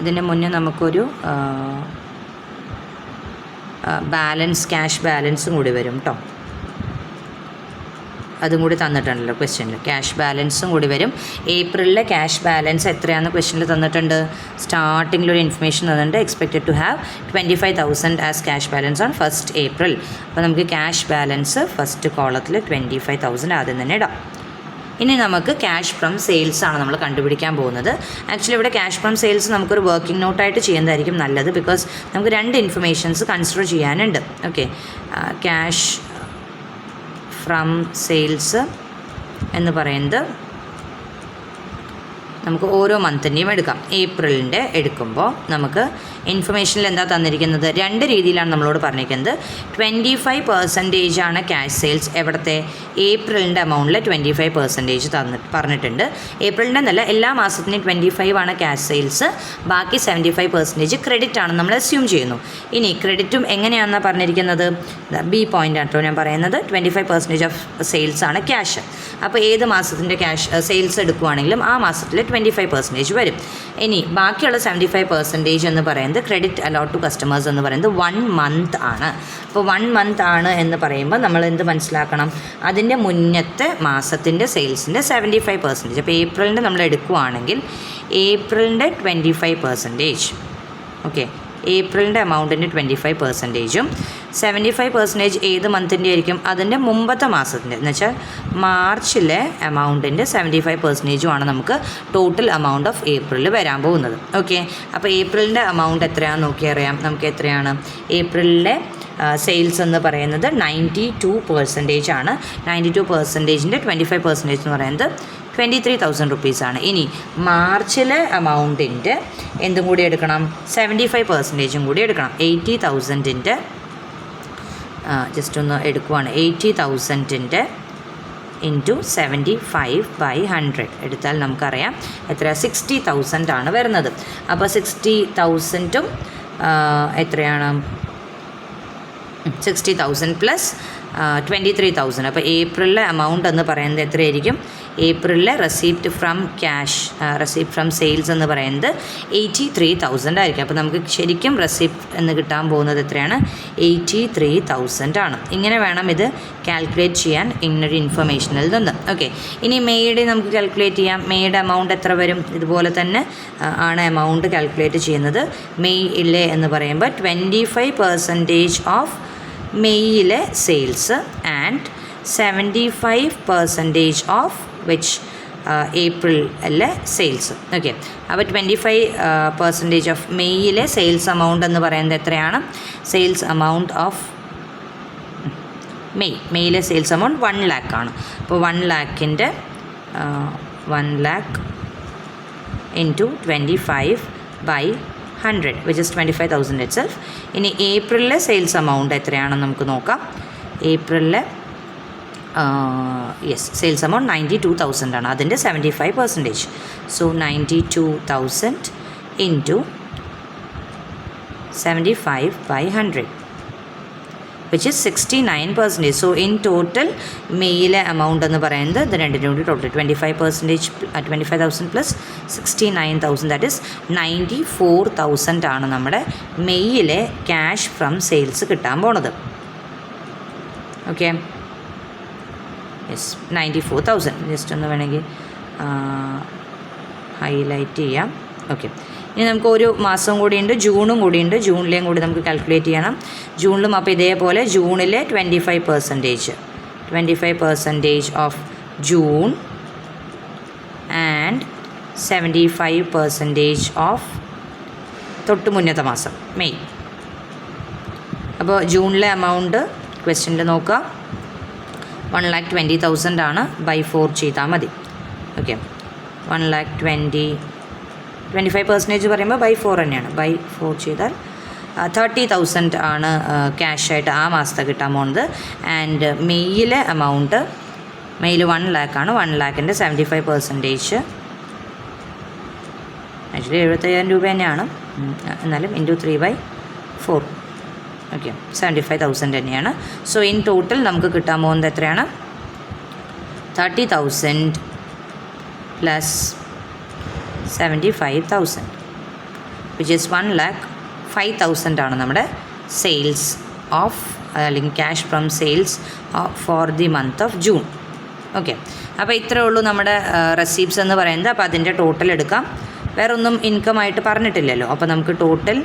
ഇതിന് മുന്നേ നമുക്കൊരു ബാലൻസ്, ക്യാഷ് ബാലൻസും കൂടി വരും കേട്ടോ. അതും കൂടി തന്നിട്ടുണ്ടല്ലോ ക്വസ്റ്റ്യനിൽ. ക്യാഷ് ബാലൻസും കൂടി വരും. ഏപ്രിലിലെ ക്യാഷ് ബാലൻസ് എത്രയാണെന്ന് ക്വസ്റ്റ്യനിൽ തന്നിട്ടുണ്ട്. സ്റ്റാർട്ടിങ്ങിലൊരു ഇൻഫർമേഷൻ തന്നിട്ടുണ്ട്. Expected to have 25,000 as cash balance on 1st April. അപ്പോൾ നമുക്ക് ക്യാഷ് ബാലൻസ് ഫസ്റ്റ് കോളത്തിൽ 25,000 ആദ്യം തന്നെ ഇടാം. ഇനി നമുക്ക് ക്യാഷ് ഫ്രം സെയിൽസ് ആണ് നമ്മൾ കണ്ടുപിടിക്കാൻ പോകുന്നത്. ആക്ച്വലി ഇവിടെ ക്യാഷ് ഫ്രം സെയിൽസ് നമുക്കൊരു വർക്കിംഗ് നോട്ടായിട്ട് ചെയ്യുന്നതായിരിക്കും നല്ലത്. ബിക്കോസ് നമുക്ക് 2 ഇൻഫർമേഷൻസ് കൺസിഡർ ചെയ്യാനുണ്ട്. ഓക്കെ, ക്യാഷ് ഫ്രം സെയിൽസ് എന്ന് പറയുന്നത് നമുക്ക് ഓരോ മന്തിൻ്റെയും എടുക്കാം. ഏപ്രിലിൻ്റെ എടുക്കുമ്പോൾ നമുക്ക് ഇൻഫർമേഷനിൽ എന്താ തന്നിരിക്കുന്നത്? 2 രീതിയിലാണ് നമ്മളോട് പറഞ്ഞിരിക്കുന്നത്. 25% ആണ് ക്യാഷ് സെയിൽസ്. എവിടത്തെ? ഏപ്രിലിൻ്റെ എമൗണ്ടിൽ 25% പറഞ്ഞിട്ടുണ്ട്. ഏപ്രിലിൻ്റെ എന്നല്ല, എല്ലാ മാസത്തിനും 25 ആണ് ക്യാഷ് സെയിൽസ്. ബാക്കി 75% ക്രെഡിറ്റ് ആണ് നമ്മൾ അസ്യൂം ചെയ്യുന്നു. ഇനി ക്രെഡിറ്റും എങ്ങനെയാണെന്നാണ് പറഞ്ഞിരിക്കുന്നത്? ബി പോയിൻ്റ് ആട്ടോ ഞാൻ പറയുന്നത്. 25% ഓഫ് സെയിൽസ് ആണ് ക്യാഷ്. അപ്പോൾ ഏത് മാസത്തിൻ്റെ ക്യാഷ് സെയിൽസ് എടുക്കുകയാണെങ്കിലും ആ മാസത്തിൽ 25% വരും. ഇനി ബാക്കിയുള്ള 75% എന്ന് പറയുന്നത് ക്രെഡിറ്റ് അലോട്ട് ടു കസ്റ്റമേഴ്സ് എന്ന് പറയുന്നത് 1 month ആണ്. അപ്പോൾ 1 month ആണ് എന്ന് പറയുമ്പോൾ നമ്മൾ എന്ത് മനസ്സിലാക്കണം? അതിൻ്റെ മുന്നത്തെ മാസത്തിൻ്റെ സെയിൽസിൻ്റെ 75%. അപ്പോൾ ഏപ്രിലിൻ്റെ നമ്മൾ എടുക്കുകയാണെങ്കിൽ ഏപ്രിലിൻ്റെ 25%. ഓക്കെ, ഏപ്രിലിൻ്റെ എമൗണ്ടിൻ്റെ 25%ഉം 75% ഏത് മന്തിൻ്റെ ആയിരിക്കും? അതിൻ്റെ മുമ്പത്തെ മാസത്തിൻ്റെ എന്ന് വെച്ചാൽ മാർച്ചിലെ എമൗണ്ടിൻ്റെ 75% ആണ് നമുക്ക് ടോട്ടൽ എമൗണ്ട് ഓഫ് ഏപ്രിലിൽ വരാൻ പോകുന്നത്. ഓക്കെ, അപ്പോൾ ഏപ്രിലിൻ്റെ എമൗണ്ട് എത്രയാണെന്ന് നോക്കി അറിയാം നമുക്ക്. എത്രയാണ് ഏപ്രിലിലെ സെയിൽസ് എന്ന് പറയുന്നത്? 92% ആണ്. 92%ൻ്റെ 25% എന്ന് പറയുന്നത് 23,000 rupees ആണ്. ഇനി മാർച്ചിലെ എമൗണ്ടിൻ്റെ എന്തും കൂടി എടുക്കണം? 75% കൂടി എടുക്കണം. 80,000ൻ്റെ ജസ്റ്റ് ഒന്ന് എടുക്കുവാണ്. 80,000ൻ്റെ ഇൻറ്റു 75/100 എടുത്താൽ നമുക്കറിയാം എത്ര? 60,000 ആണ് വരുന്നത്. അപ്പോൾ 60,000ഉം എത്രയാണ്? 60,000 പ്ലസ് 23,000. അപ്പോൾ ഏപ്രിലിലെ എമൗണ്ട് എന്ന് പറയുന്നത് എത്രയായിരിക്കും? ഏപ്രിലിലെ റെസീപ്റ്റ് ഫ്രം സെയിൽസ് എന്ന് പറയുന്നത് 83,000 ആയിരിക്കും. അപ്പോൾ നമുക്ക് ശരിക്കും റെസിപ്റ്റ് എന്ന് കിട്ടാൻ പോകുന്നത് എത്രയാണ്? 83,000 ആണ്. ഇങ്ങനെ വേണം ഇത് കാൽക്കുലേറ്റ് ചെയ്യാൻ ഇന്നൊരു ഇൻഫർമേഷനിൽ നിന്ന്. ഓക്കെ, ഇനി മെയ്യുടെ നമുക്ക് കാൽക്കുലേറ്റ് ചെയ്യാം. മെയ്യുടെ എമൗണ്ട് എത്ര വരും? ഇതുപോലെ തന്നെ ആണ് എമൗണ്ട് കാൽക്കുലേറ്റ് ചെയ്യുന്നത്. മെയ്യിലെ എന്ന് പറയുമ്പോൾ 25% ഓഫ് മെയ്യിലെ സെയിൽസ് ആൻഡ് 75% ഓഫ് വിച്ച് ഏപ്രിലിലെ സെയിൽസ്. ഓക്കെ, അപ്പോൾ 25% ഓഫ് മെയ്യിലെ സെയിൽസ് എമൗണ്ട് എന്ന് പറയുന്നത് എത്രയാണ്? സെയിൽസ് എമൗണ്ട് ഓഫ് മെയ്യിലെ സെയിൽസ് എമൗണ്ട് 1 lakh ആണ്. അപ്പോൾ 1 lakhൻ്റെ 1 lakh into 25/100 which is 25,000 itself. ഇനി ഏപ്രിലിലെ സെയിൽസ് എമൗണ്ട് എത്രയാണെന്ന് നമുക്ക് നോക്കാം. ഏപ്രിലിലെ സെയിൽസ് എമൗണ്ട് 92,000 ആണ്. അതിൻ്റെ 75%. So 92,000 into 75/100 which is 69%. So in total മെയ്യിലെ എമൗണ്ട് എന്ന് പറയുന്നത് ഇത് രണ്ടിനും കൂടി ടോട്ടൽ 25,000 പ്ലസ് 69,000 ദാറ്റ് ഇസ് 94,000 ആണ് നമ്മുടെ മെയ്യിലെ ക്യാഷ് ഫ്രം സെയിൽസ് കിട്ടാൻ പോണത്. Okay, yes 94,000. ജസ്റ്റ് ഒന്ന് വേണമെങ്കിൽ ഹൈലൈറ്റ് ചെയ്യാം. ഓക്കെ, ഇനി നമുക്ക് ഒരു മാസം കൂടിയുണ്ട്, ജൂണും കൂടിയുണ്ട്. ജൂണിലെയും കൂടി നമുക്ക് കാൽക്കുലേറ്റ് ചെയ്യണം. ജൂണിലും അപ്പോൾ ഇതേപോലെ ജൂണിലെ 25% ഓഫ് ജൂൺ ആൻഡ് 75% ഓഫ് തൊട്ട് മുന്നത്തെ മാസം മെയ്. അപ്പോൾ ജൂണിലെ എമൗണ്ട് ക്വസ്റ്റ്യനിൽ നോക്കുക. 1,20,000 ആണ്. ബൈ 4 ചെയ്താൽ മതി. ഓക്കെ, 1,25% പറയുമ്പോൾ ബൈ 4 തന്നെയാണ്. ബൈ 4 ചെയ്താൽ 30,000 ആണ് ക്യാഷായിട്ട് ആ മാസത്തെ കിട്ടാൻ പോകുന്നത്. ആൻഡ് മെയ്യിലെ എമൗണ്ട് മെയ്യിൽ 1 lakh ആണ്. 1 lakhൻ്റെ 75% ആക്ച്വലി 75,000 രൂപ തന്നെയാണ്, എന്നാലും ഇൻറ്റു 3/4. ഓക്കെ, 75,000 തന്നെയാണ്. സോ ഇൻ ടോട്ടൽ നമുക്ക് കിട്ടാൻ പോകുന്നത് എത്രയാണ്? 30,000 പ്ലസ് 75,000 വിച്ച് ഈസ് 1,05,000 ആണ് നമ്മുടെ സെയിൽസ് ഓഫ് അല്ലെങ്കിൽ cash from sales for the month of June. Okay, അപ്പോൾ ഇത്രയേ ഉള്ളൂ നമ്മുടെ റെസീപ്റ്റ്സ് എന്ന് പറയുന്നത്. അപ്പോൾ അതിൻ്റെ ടോട്ടൽ എടുക്കാം. വേറെ ഒന്നും ഇൻകം ആയിട്ട് പറഞ്ഞിട്ടില്ലല്ലോ. അപ്പോൾ നമുക്ക് ടോട്ടൽ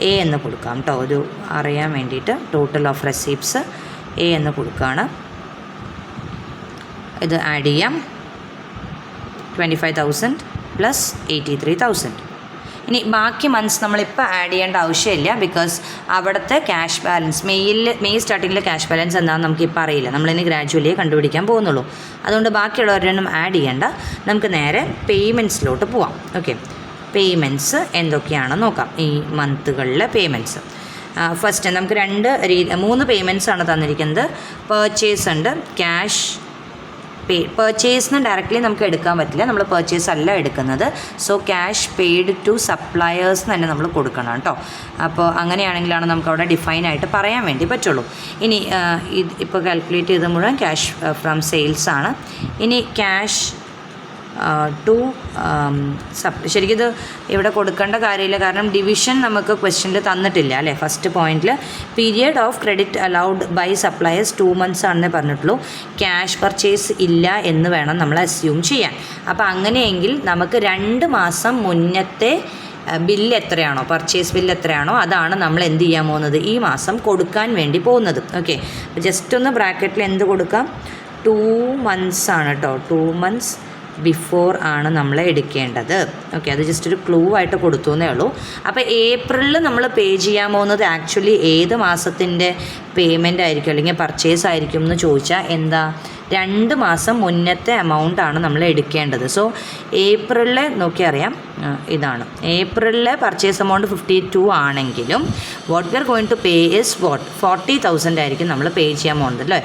എ എന്ന് കൊടുക്കാം കേട്ടോ, ഒരു അറിയാൻ വേണ്ടിയിട്ട്. ടോട്ടൽ ഓഫ് റെസീപ്റ്റ്സ് എ എന്ന് കൊടുക്കുകയാണ്. ഇത് ആഡ് ചെയ്യാം. 25,000 പ്ലസ് 83,000. ഇനി ബാക്കി മന്ത്സ് നമ്മളിപ്പോൾ ആഡ് ചെയ്യേണ്ട ആവശ്യമില്ല. ബിക്കോസ് അവിടുത്തെ ക്യാഷ് ബാലൻസ് മെയ് സ്റ്റാർട്ടിങ്ങിലെ ക്യാഷ് ബാലൻസ് എന്താണെന്ന് നമുക്കിപ്പോൾ അറിയില്ല. നമ്മളിനി ഗ്രാജുവലി കണ്ടുപിടിക്കാൻ പോകുന്നുള്ളൂ. അതുകൊണ്ട് ബാക്കിയുള്ളവരൊന്നും ആഡ് ചെയ്യേണ്ട. നമുക്ക് നേരെ പേയ്മെൻറ്റ്സിലോട്ട് പോവാം. ഓക്കെ, പേയ്മെൻറ്റ്സ് എന്തൊക്കെയാണെന്ന് നോക്കാം. ഈ മന്തുകളിലെ പേയ്മെൻറ്റ്സ് ഫസ്റ്റ് നമുക്ക് 3 പേയ്മെൻറ്റ്സ് ആണ് തന്നിരിക്കുന്നത്. പർച്ചേസ് ഉണ്ട്, ക്യാഷ് പർച്ചേസിന് ഡയറക്റ്റ്ലി നമുക്ക് എടുക്കാൻ പറ്റില്ല. നമ്മൾ പർച്ചേസ് അല്ല എടുക്കുന്നത്. So cash paid to suppliers തന്നെ നമ്മൾ കൊടുക്കണം കേട്ടോ. അപ്പോൾ അങ്ങനെയാണെങ്കിലാണ് നമുക്ക് അവിടെ ഡിഫൈൻ ആയിട്ട് പറയാൻ വേണ്ടി പറ്റുള്ളൂ. ഇനി ഇപ്പോൾ കാൽക്കുലേറ്റ് ചെയ്ത് മുഴുവൻ ക്യാഷ് ഫ്രം സെയിൽസ് ആണ്. ഇനി ക്യാഷ് ടു ശരിക്കും ഇത് ഇവിടെ കൊടുക്കേണ്ട കാര്യമില്ല, കാരണം ഡിവിഷൻ നമുക്ക് ക്വസ്റ്റ്യനിൽ തന്നിട്ടില്ല അല്ലേ. ഫസ്റ്റ് പോയിന്റിൽ period of credit allowed by suppliers 2 months ആണെന്നേ പറഞ്ഞിട്ടുള്ളൂ. ക്യാഷ് പർച്ചേസ് ഇല്ല എന്ന് വേണം നമ്മൾ അസ്യൂം ചെയ്യാൻ. അപ്പോൾ അങ്ങനെയെങ്കിൽ നമുക്ക് 2 മാസം മുന്നത്തെ ബില്ല് എത്രയാണോ, പർച്ചേസ് ബില്ല് എത്രയാണോ, അതാണ് നമ്മൾ എന്ത് ചെയ്യാൻ പോകുന്നത്, ഈ മാസം കൊടുക്കാൻ വേണ്ടി പോകുന്നത്. ഓക്കെ, ജസ്റ്റ് ഒന്ന് ബ്രാക്കറ്റിൽ എന്ത് കൊടുക്കാം, 2 months ആണ് കേട്ടോ. 2 months ബിഫോർ ആണ് നമ്മൾ എടുക്കേണ്ടത്. ഓക്കെ, അത് ജസ്റ്റ് ഒരു ക്ലൂ ആയിട്ട് കൊടുത്തു എന്നേ ഉള്ളൂ. അപ്പോൾ ഏപ്രിലിൽ നമ്മൾ പേ ചെയ്യാൻ പോകുന്നത് ആക്ച്വലി ഏത് മാസത്തിൻ്റെ പേയ്മെൻ്റ് ആയിരിക്കും അല്ലെങ്കിൽ പർച്ചേസ് ആയിരിക്കും എന്ന് ചോദിച്ചാൽ എന്താ, 2 മാസം മുന്നത്തെ എമൗണ്ട് ആണ് നമ്മൾ എടുക്കേണ്ടത്. സോ ഏപ്രിലിൽ നോക്കിയറിയാം, ഇതാണ് ഏപ്രിലിലെ പർച്ചേസ് എമൗണ്ട് 52 ആണെങ്കിലും what we are going to pay is 40,000 ആയിരിക്കും നമ്മൾ പേ ചെയ്യാൻ പോകുന്നത് അല്ലേ.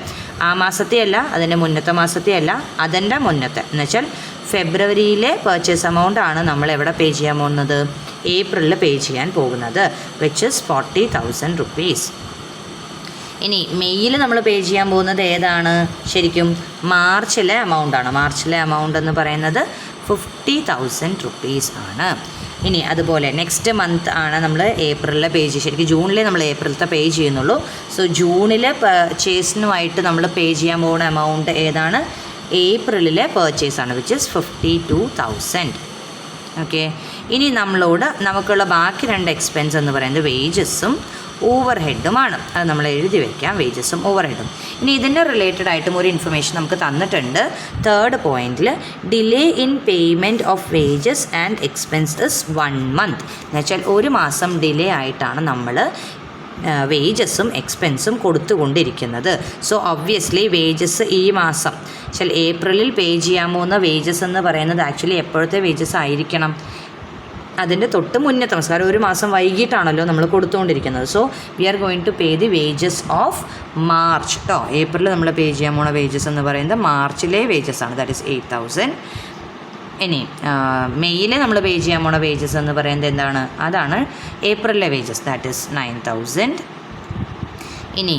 ആ മാസത്തെ അല്ല, അതിൻ്റെ മുന്നത്തെ മാസത്തെ അല്ല, അതിൻ്റെ മുന്നത്തെ എന്നുവെച്ചാൽ ഫെബ്രുവരിയിലെ പർച്ചേസ് എമൗണ്ട് ആണ് നമ്മൾ എവിടെ പേ ചെയ്യാൻ പോകുന്നത്, ഏപ്രിലിൽ പേ ചെയ്യാൻ പോകുന്നത്, വിച്ച് ഇസ് 40,000 rupees. ഇനി മെയ്യിൽ നമ്മൾ പേ ചെയ്യാൻ പോകുന്നത് ഏതാണ്? ശരിക്കും മാർച്ചിലെ എമൗണ്ടാണ്. മാർച്ചിലെ എമൗണ്ട് എന്ന് പറയുന്നത് 50,000 റുപ്പീസ് ആണ്. ഇനി അതുപോലെ നെക്സ്റ്റ് മന്ത് ആണ് നമ്മൾ ഏപ്രിലിലെ പേ ചെയ്യുക. ശരിക്കും ജൂണിലേ നമ്മൾ ഏപ്രിലത്തെ പേ ചെയ്യുന്നുള്ളൂ. സോ ജൂണിലെ പർച്ചേസിനുമായിട്ട് നമ്മൾ പേ ചെയ്യാൻ പോകുന്ന എമൗണ്ട് ഏതാണ്? ഏപ്രിലിലെ പർച്ചേസാണ്, വിച്ച് ഇസ് 52,000. ഓക്കെ. ഇനി നമുക്കുള്ള ബാക്കി 2 എക്സ്പെൻസ് എന്ന് പറയുന്നത് വേജസും ഓവർ ഹെഡുമാണ്. അത് നമ്മൾ എഴുതി വയ്ക്കാം, വേജസും ഓവർ ഹെഡും. ഇനി ഇതിൻ്റെ റിലേറ്റഡ് ആയിട്ടും ഒരു ഇൻഫർമേഷൻ നമുക്ക് തന്നിട്ടുണ്ട്. 3rd പോയിന്റിൽ delay in payment of wages and expenses 1 month എന്ന് വെച്ചാൽ 1 മാസം ഡിലേ ആയിട്ടാണ് നമ്മൾ വേജസും എക്സ്പെൻസും കൊടുത്തുകൊണ്ടിരിക്കുന്നത്. സോ ഒബ്വിയസ്ലി വേജസ് ഈ മാസം ഏപ്രിലിൽ പേ ചെയ്യാൻ പോകുന്ന വേജസ് എന്ന് പറയുന്നത് ആക്ച്വലി എപ്പോഴത്തെ വേജസ് ആയിരിക്കണം? അതിൻ്റെ തൊട്ട് മുന്നത്തെ മാസം. കാരണം 1 മാസം വൈകിട്ടാണല്ലോ നമ്മൾ കൊടുത്തുകൊണ്ടിരിക്കുന്നത്. So we are going to pay the wages of March കേട്ടോ. ഏപ്രിലിൽ നമ്മൾ പേ ചെയ്യാൻ പോണ വേജസ് എന്ന് പറയുന്നത് മാർച്ചിലെ വേജസ് ആണ്, ദാറ്റ് ഇസ് 8,000. ഇനി മെയ്യിൽ നമ്മൾ പേ ചെയ്യാൻ പോണ വേജസ് എന്ന് പറയുന്നത് എന്താണ്? അതാണ് ഏപ്രിലിലെ വേജസ്, ദാറ്റ് ഇസ് 9,000. ഇനി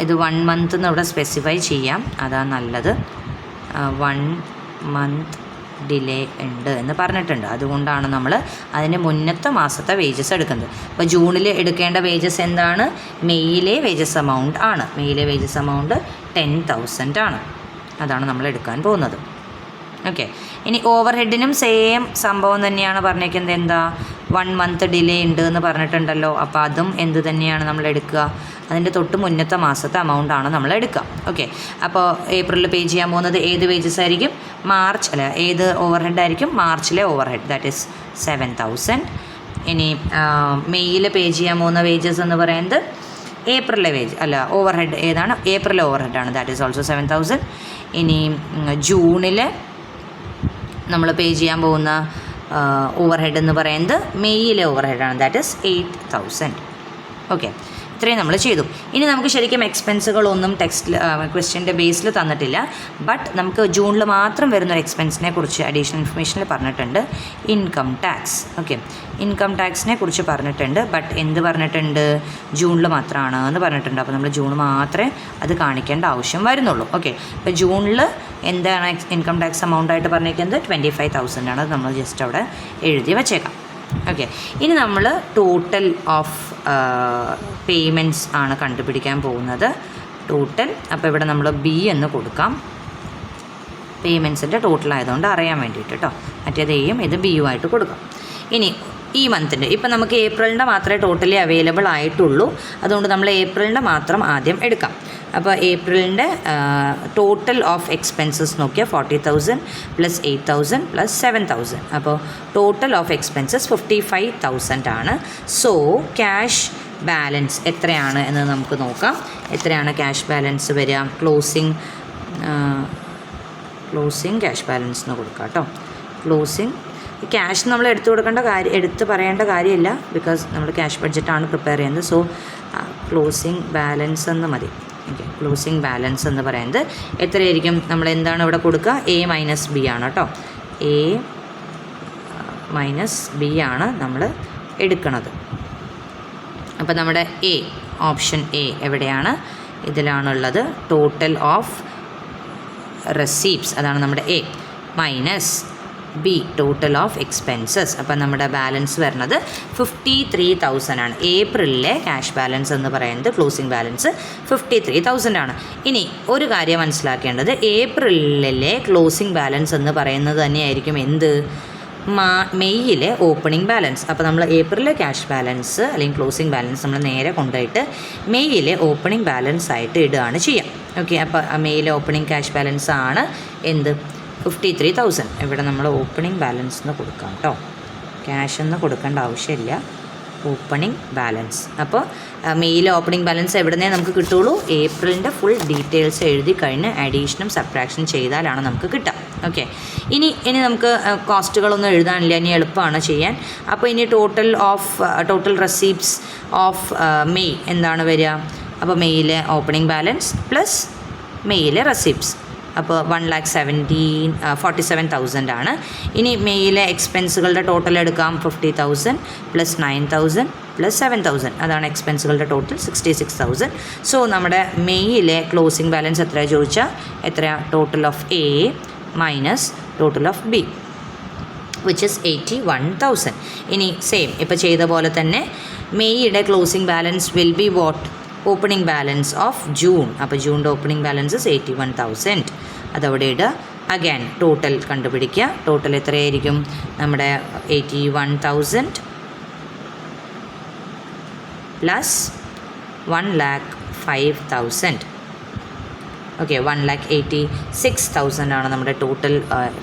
ഇത് 1 month എന്ന് ഇവിടെ സ്പെസിഫൈ ചെയ്യാം, അതാണ് നല്ലത്. 1 month ഡിലേ ഉണ്ട് എന്ന് പറഞ്ഞിട്ടുണ്ട്. അതുകൊണ്ടാണ് നമ്മൾ അതിന് മുന്നത്തെ മാസത്തെ വേജസ് എടുക്കുന്നത്. അപ്പോൾ ജൂണിൽ എടുക്കേണ്ട വേജസ് എന്താണ്? മെയ്യിലെ വേജസ് എമൗണ്ട് ആണ്. മെയ്യിലെ വേജസ് എമൗണ്ട് 10,000 ആണ്. അതാണ് നമ്മൾ എടുക്കാൻ പോകുന്നത്. ഓക്കെ. ഇനി ഓവർ ഹെഡിനും സെയിം സംഭവം തന്നെയാണ് പറഞ്ഞേക്കുന്നത്. എന്താ? 1 month ഡിലേ ഉണ്ട് എന്ന് പറഞ്ഞിട്ടുണ്ടല്ലോ. അപ്പോൾ അതും എന്ത് തന്നെയാണ് നമ്മൾ എടുക്കുക? അതിൻ്റെ തൊട്ട് മുന്നത്തെ മാസത്തെ എമൗണ്ടാണ് നമ്മൾ എടുക്കുക. ഓക്കെ. അപ്പോൾ ഏപ്രിലിൽ പേ ചെയ്യാൻ പോകുന്നത് ഏത് വേജസ് ആയിരിക്കും? ഏത് ഓവർ ഹെഡ് ആയിരിക്കും? മാർച്ചിലെ ഓവർ ഹെഡ്, ദാറ്റ് ഈസ് 7,000. ഇനി മെയ്യിൽ പേ ചെയ്യാൻ പോകുന്ന വേജസ് എന്ന് പറയുന്നത് ഏപ്രിലെ ഓവർ ഹെഡ് ഏതാണ്? ഏപ്രിലെ ഓവർ ഹെഡാണ്, ദാറ്റ് ഈസ് ഓൾസോ 7,000. ഇനി ജൂണിൽ നമ്മൾ പേ ചെയ്യാൻ പോകുന്ന ഓവർ ഹെഡ് എന്ന് പറയുന്നത് മെയ്യിലെ ഓവർ ഹെഡാണ്, ദാറ്റ് ഈസ് 8,000. ഓക്കെ. ഇത്രയും നമ്മൾ ചെയ്തു. ഇനി നമുക്ക് ശരിക്കും എക്സ്പെൻസുകളൊന്നും ക്വസ്റ്റ്യൻ്റെ ബേസിൽ തന്നിട്ടില്ല. ബട്ട് നമുക്ക് ജൂണിൽ മാത്രം വരുന്നൊരു എക്സ്പെൻസിനെ കുറിച്ച് അഡീഷണൽ ഇൻഫർമേഷനിൽ പറഞ്ഞിട്ടുണ്ട്. Income tax. ഓക്കെ. ഇൻകം ടാക്സിനെ കുറിച്ച് പറഞ്ഞിട്ടുണ്ട്. ബട്ട് എന്ത് പറഞ്ഞിട്ടുണ്ട്? ജൂണിൽ മാത്രമാണ് എന്ന് പറഞ്ഞിട്ടുണ്ട്. അപ്പോൾ നമ്മൾ ജൂൺ മാത്രമേ അത് കാണിക്കേണ്ട ആവശ്യം വരുന്നുള്ളൂ. ഓക്കെ. അപ്പോൾ ജൂണിൽ എന്താണ് ഇൻകം ടാക്സ് എമൗണ്ട് ആയിട്ട് പറഞ്ഞിരിക്കുന്നത്? 25,000 ആണ്. അത് നമ്മൾ ജസ്റ്റ് അവിടെ എഴുതി വച്ചേക്കാം. ഓക്കെ. ഇനി നമ്മൾ ടോട്ടൽ ഓഫ് പേയ്മെൻറ്റ്സ് ആണ് കണ്ടുപിടിക്കാൻ പോകുന്നത്. ടോട്ടൽ. അപ്പോൾ ഇവിടെ നമ്മൾ ബി എന്ന് കൊടുക്കാം, പേയ്മെൻറ്റ്സിൻ്റെ ടോട്ടൽ ആയതുകൊണ്ട് അറിയാൻ വേണ്ടിയിട്ട് കേട്ടോ. മറ്റേത് എയും ഇത് ബിയും ആയിട്ട് കൊടുക്കാം. ഇനി ഈ മന്തിൻ്റെ ഇപ്പം നമുക്ക് ഏപ്രിലിൻ്റെ മാത്രമേ ടോട്ടലി അവൈലബിൾ ആയിട്ടുള്ളൂ. അതുകൊണ്ട് നമ്മൾ ഏപ്രിലിൻ്റെ മാത്രം ആദ്യം എടുക്കാം. അപ്പോൾ ഏപ്രിലിൻ്റെ ടോട്ടൽ ഓഫ് എക്സ്പെൻസസ് നോക്കിയാൽ 40,000 + 8,000 + 7,000. അപ്പോൾ ടോട്ടൽ ഓഫ് എക്സ്പെൻസസ് 55,000 ആണ്. സോ ക്യാഷ് ബാലൻസ് എത്രയാണ് എന്ന് നമുക്ക് നോക്കാം. എത്രയാണ് ക്യാഷ് ബാലൻസ് വരിക? ക്ലോസിങ് ക്യാഷ് ബാലൻസ് എന്ന് കൊടുക്കാം കേട്ടോ. ക്ലോസിങ് ക്യാഷ് നമ്മൾ എടുത്ത് പറയേണ്ട കാര്യമില്ല, ബിക്കോസ് നമ്മൾ ക്യാഷ് ബഡ്ജറ്റാണ് പ്രിപ്പയർ ചെയ്യുന്നത്. സോ ക്ലോസിങ് ബാലൻസ് എന്ന് മതി. ഓക്കെ. ക്ലോസിങ് ബാലൻസ് എന്ന് പറയുന്നത് എത്രയായിരിക്കും? നമ്മൾ എന്താണ് ഇവിടെ കൊടുക്കുക? A - B ആണ് കേട്ടോ. A - B ആണ് നമ്മൾ എടുക്കുന്നത്. അപ്പോൾ നമ്മുടെ ഓപ്ഷൻ എ എവിടെയാണ്? ഇതിലാണുള്ളത്. ടോട്ടൽ ഓഫ് റെസീപ്റ്റ്സ്, അതാണ് നമ്മുടെ A - B total of expenses. അപ്പം നമ്മുടെ ബാലൻസ് വരുന്നത് 53,000 ആണ്. ഏപ്രിലിലെ ക്യാഷ് ബാലൻസ് എന്ന് പറയുന്നത് ക്ലോസിംഗ് ബാലൻസ് 53,000 ആണ്. ഇനി ഒരു കാര്യം മനസ്സിലാക്കേണ്ടത്, ഏപ്രിലിലെ ക്ലോസിംഗ് ബാലൻസ് എന്ന് പറയുന്നത് തന്നെയായിരിക്കും എന്ത്? മെയ്യിലെ ഓപ്പണിംഗ് ബാലൻസ്. അപ്പോൾ നമ്മൾ ഏപ്രിലിലെ ക്യാഷ് ബാലൻസ് അല്ലെങ്കിൽ ക്ലോസിംഗ് ബാലൻസ് നമ്മൾ നേരെ കൊണ്ടുപോയിട്ട് മെയ്യിലെ ഓപ്പണിംഗ് ബാലൻസ് ആയിട്ട് ഇടുകയാണ് ചെയ്യുക. ഓക്കെ. അപ്പോൾ മെയ്യിലെ ഓപ്പണിംഗ് ക്യാഷ് ബാലൻസ് ആണ് എന്ത്? 53,000. ഇവിടെ നമ്മൾ ഓപ്പണിംഗ് ബാലൻസ് എന്ന് കൊടുക്കാം കേട്ടോ. ക്യാഷ് എന്ന് കൊടുക്കേണ്ട ആവശ്യമില്ല, ഓപ്പണിംഗ് ബാലൻസ്. അപ്പോൾ മെയ്യിലെ ഓപ്പണിംഗ് ബാലൻസ് എവിടുന്നേ നമുക്ക് കിട്ടുള്ളൂ? ഏപ്രിലിൻ്റെ ഫുൾ ഡീറ്റെയിൽസ് എഴുതി കഴിഞ്ഞ് അഡീഷനും സബ്ട്രാക്ഷൻ ചെയ്താലാണ് നമുക്ക് കിട്ടുക. ഓക്കെ. ഇനി നമുക്ക് കോസ്റ്റുകളൊന്നും എഴുതാനില്ല, ഇനി എളുപ്പമാണ് ചെയ്യാൻ. അപ്പോൾ ഇനി ടോട്ടൽ റെസീപ്റ്റ്സ് ഓഫ് മെയ് എന്താണ് വരിക? അപ്പോൾ മെയ്യിലെ ഓപ്പണിംഗ് ബാലൻസ് പ്ലസ് മെയ്യിലെ റെസീപ്റ്റ്സ്. അപ്പോൾ 1,47,000 ആണ്. ഇനി മെയ്യിലെ എക്സ്പെൻസുകളുടെ ടോട്ടൽ എടുക്കാം. 50,000 + 9,000 + 7,000 അതാണ് എക്സ്പെൻസുകളുടെ ടോട്ടൽ 66,000. സോ നമ്മുടെ മെയ്യിലെ ക്ലോസിംഗ് ബാലൻസ് എത്രയാണ് ചോദിച്ചാൽ എത്രയാണ്? Total of A minus total of B which is 81,000. ഇനി സെയിം ഇപ്പോൾ ചെയ്ത പോലെ തന്നെ മെയ്യുടെ closing balance will be what? Opening balance of June. അപ്പോൾ ജൂണിൻ്റെ ഓപ്പണിംഗ് ബാലൻസ് 81,000. അതവിടെ ഇടുക. അഗൈൻ ടോട്ടൽ കണ്ടുപിടിക്കുക. ടോട്ടൽ എത്രയായിരിക്കും? നമ്മുടെ 81,000 പ്ലസ് 1,05,000. ഓക്കെ, 1,86,000 ആണ് നമ്മുടെ ടോട്ടൽ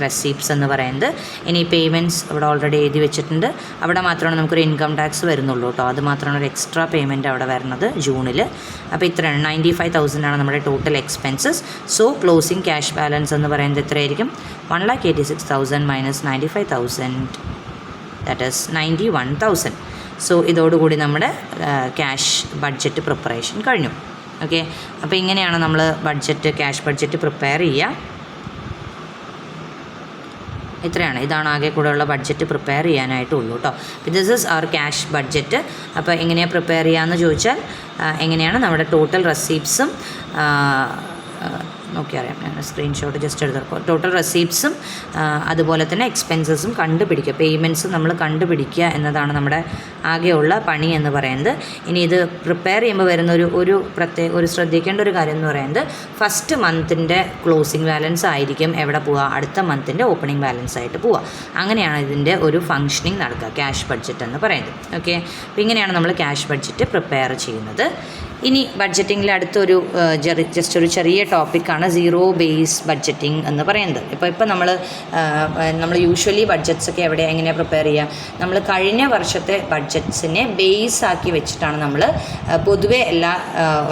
റെസീപ്റ്റ്സ് എന്ന് പറയുന്നത്. ഇനി പേയ്മെൻറ്റ്സ് ഇവിടെ ഓൾറെഡി എഴുതി വെച്ചിട്ടുണ്ട്. അവിടെ മാത്രമാണ് നമുക്കൊരു ഇൻകം ടാക്സ് വരുന്നുള്ളൂ കേട്ടോ. അത് മാത്രമാണ് ഒരു എക്സ്ട്രാ പേയ്മെൻറ്റ് അവിടെ വരുന്നത് ജൂണിൽ. അപ്പോൾ ഇത്രയാണ് 95,000 ആണ് നമ്മുടെ total expenses. So closing cash balance എന്ന് പറയുന്നത് എത്രയായിരിക്കും? 1,86,000 മൈനസ് 95,000 ദാറ്റ് ഈസ് 91,000. സോ ഇതോടുകൂടി നമ്മുടെ ക്യാഷ് ബഡ്ജറ്റ് പ്രിപ്പറേഷൻ കഴിഞ്ഞു. ഓക്കെ, അപ്പോൾ ഇങ്ങനെയാണ് നമ്മൾ ക്യാഷ് ബഡ്ജറ്റ് പ്രിപ്പയർ ചെയ്യുക. ഇതാണ് ആകെ കൂടെയുള്ള ബഡ്ജറ്റ് പ്രിപ്പയർ ചെയ്യാനായിട്ടുള്ളൂ കേട്ടോ. This is our cash budget. അപ്പോൾ എങ്ങനെയാണ് പ്രിപ്പയർ ചെയ്യാമെന്ന് ചോദിച്ചാൽ എങ്ങനെയാണ് നമ്മുടെ ടോട്ടൽ റെസീപ്റ്റ്സും നോക്കിയറിയാം. ഞാൻ സ്ക്രീൻഷോട്ട് ജസ്റ്റ് എടുത്തപ്പോൾ ടോട്ടൽ റെസീപ്റ്റ്സും അതുപോലെ തന്നെ എക്സ്പെൻസസും കണ്ടുപിടിക്കുക, പേയ്മെൻറ്റ്സും നമ്മൾ കണ്ടുപിടിക്കുക എന്നതാണ് നമ്മുടെ ആകെയുള്ള പണി എന്ന് പറയുന്നത്. ഇനി ഇത് പ്രിപ്പയർ ചെയ്യുമ്പോൾ വരുന്ന ഒരു ശ്രദ്ധിക്കേണ്ട ഒരു കാര്യം എന്ന് പറയുന്നത് ഫസ്റ്റ് മന്തിൻ്റെ ക്ലോസിംഗ് ബാലൻസ് ആയിരിക്കും എവിടെ പോവുക? അടുത്ത മന്തിൻ്റെ ഓപ്പണിംഗ് ബാലൻസ് ആയിട്ട് പോവുക. അങ്ങനെയാണ് ഇതിൻ്റെ ഒരു ഫങ്ഷനിങ് നടക്കുക ക്യാഷ് ബഡ്ജറ്റ് എന്ന് പറയുന്നത്. ഓക്കെ, അപ്പോൾ ഇങ്ങനെയാണ് നമ്മൾ ക്യാഷ് ബഡ്ജറ്റ് പ്രിപ്പയർ ചെയ്യുന്നത്. ഇനി ബഡ്ജറ്റിങ്ങിൽ അടുത്തൊരു ജസ്റ്റ് ഒരു ചെറിയ ടോപ്പിക്കാണ് സീറോ ബേസ് ബഡ്ജറ്റിംഗ് എന്ന് പറയുന്നത്. ഇപ്പോൾ നമ്മൾ യൂഷ്വലി ബഡ്ജറ്റ്സൊക്കെ എങ്ങനെയാണ് പ്രിപ്പയർ ചെയ്യുക? നമ്മൾ കഴിഞ്ഞ വർഷത്തെ ബഡ്ജറ്റ്സിനെ ബേസ് ആക്കി വെച്ചിട്ടാണ് നമ്മൾ പൊതുവെ എല്ലാ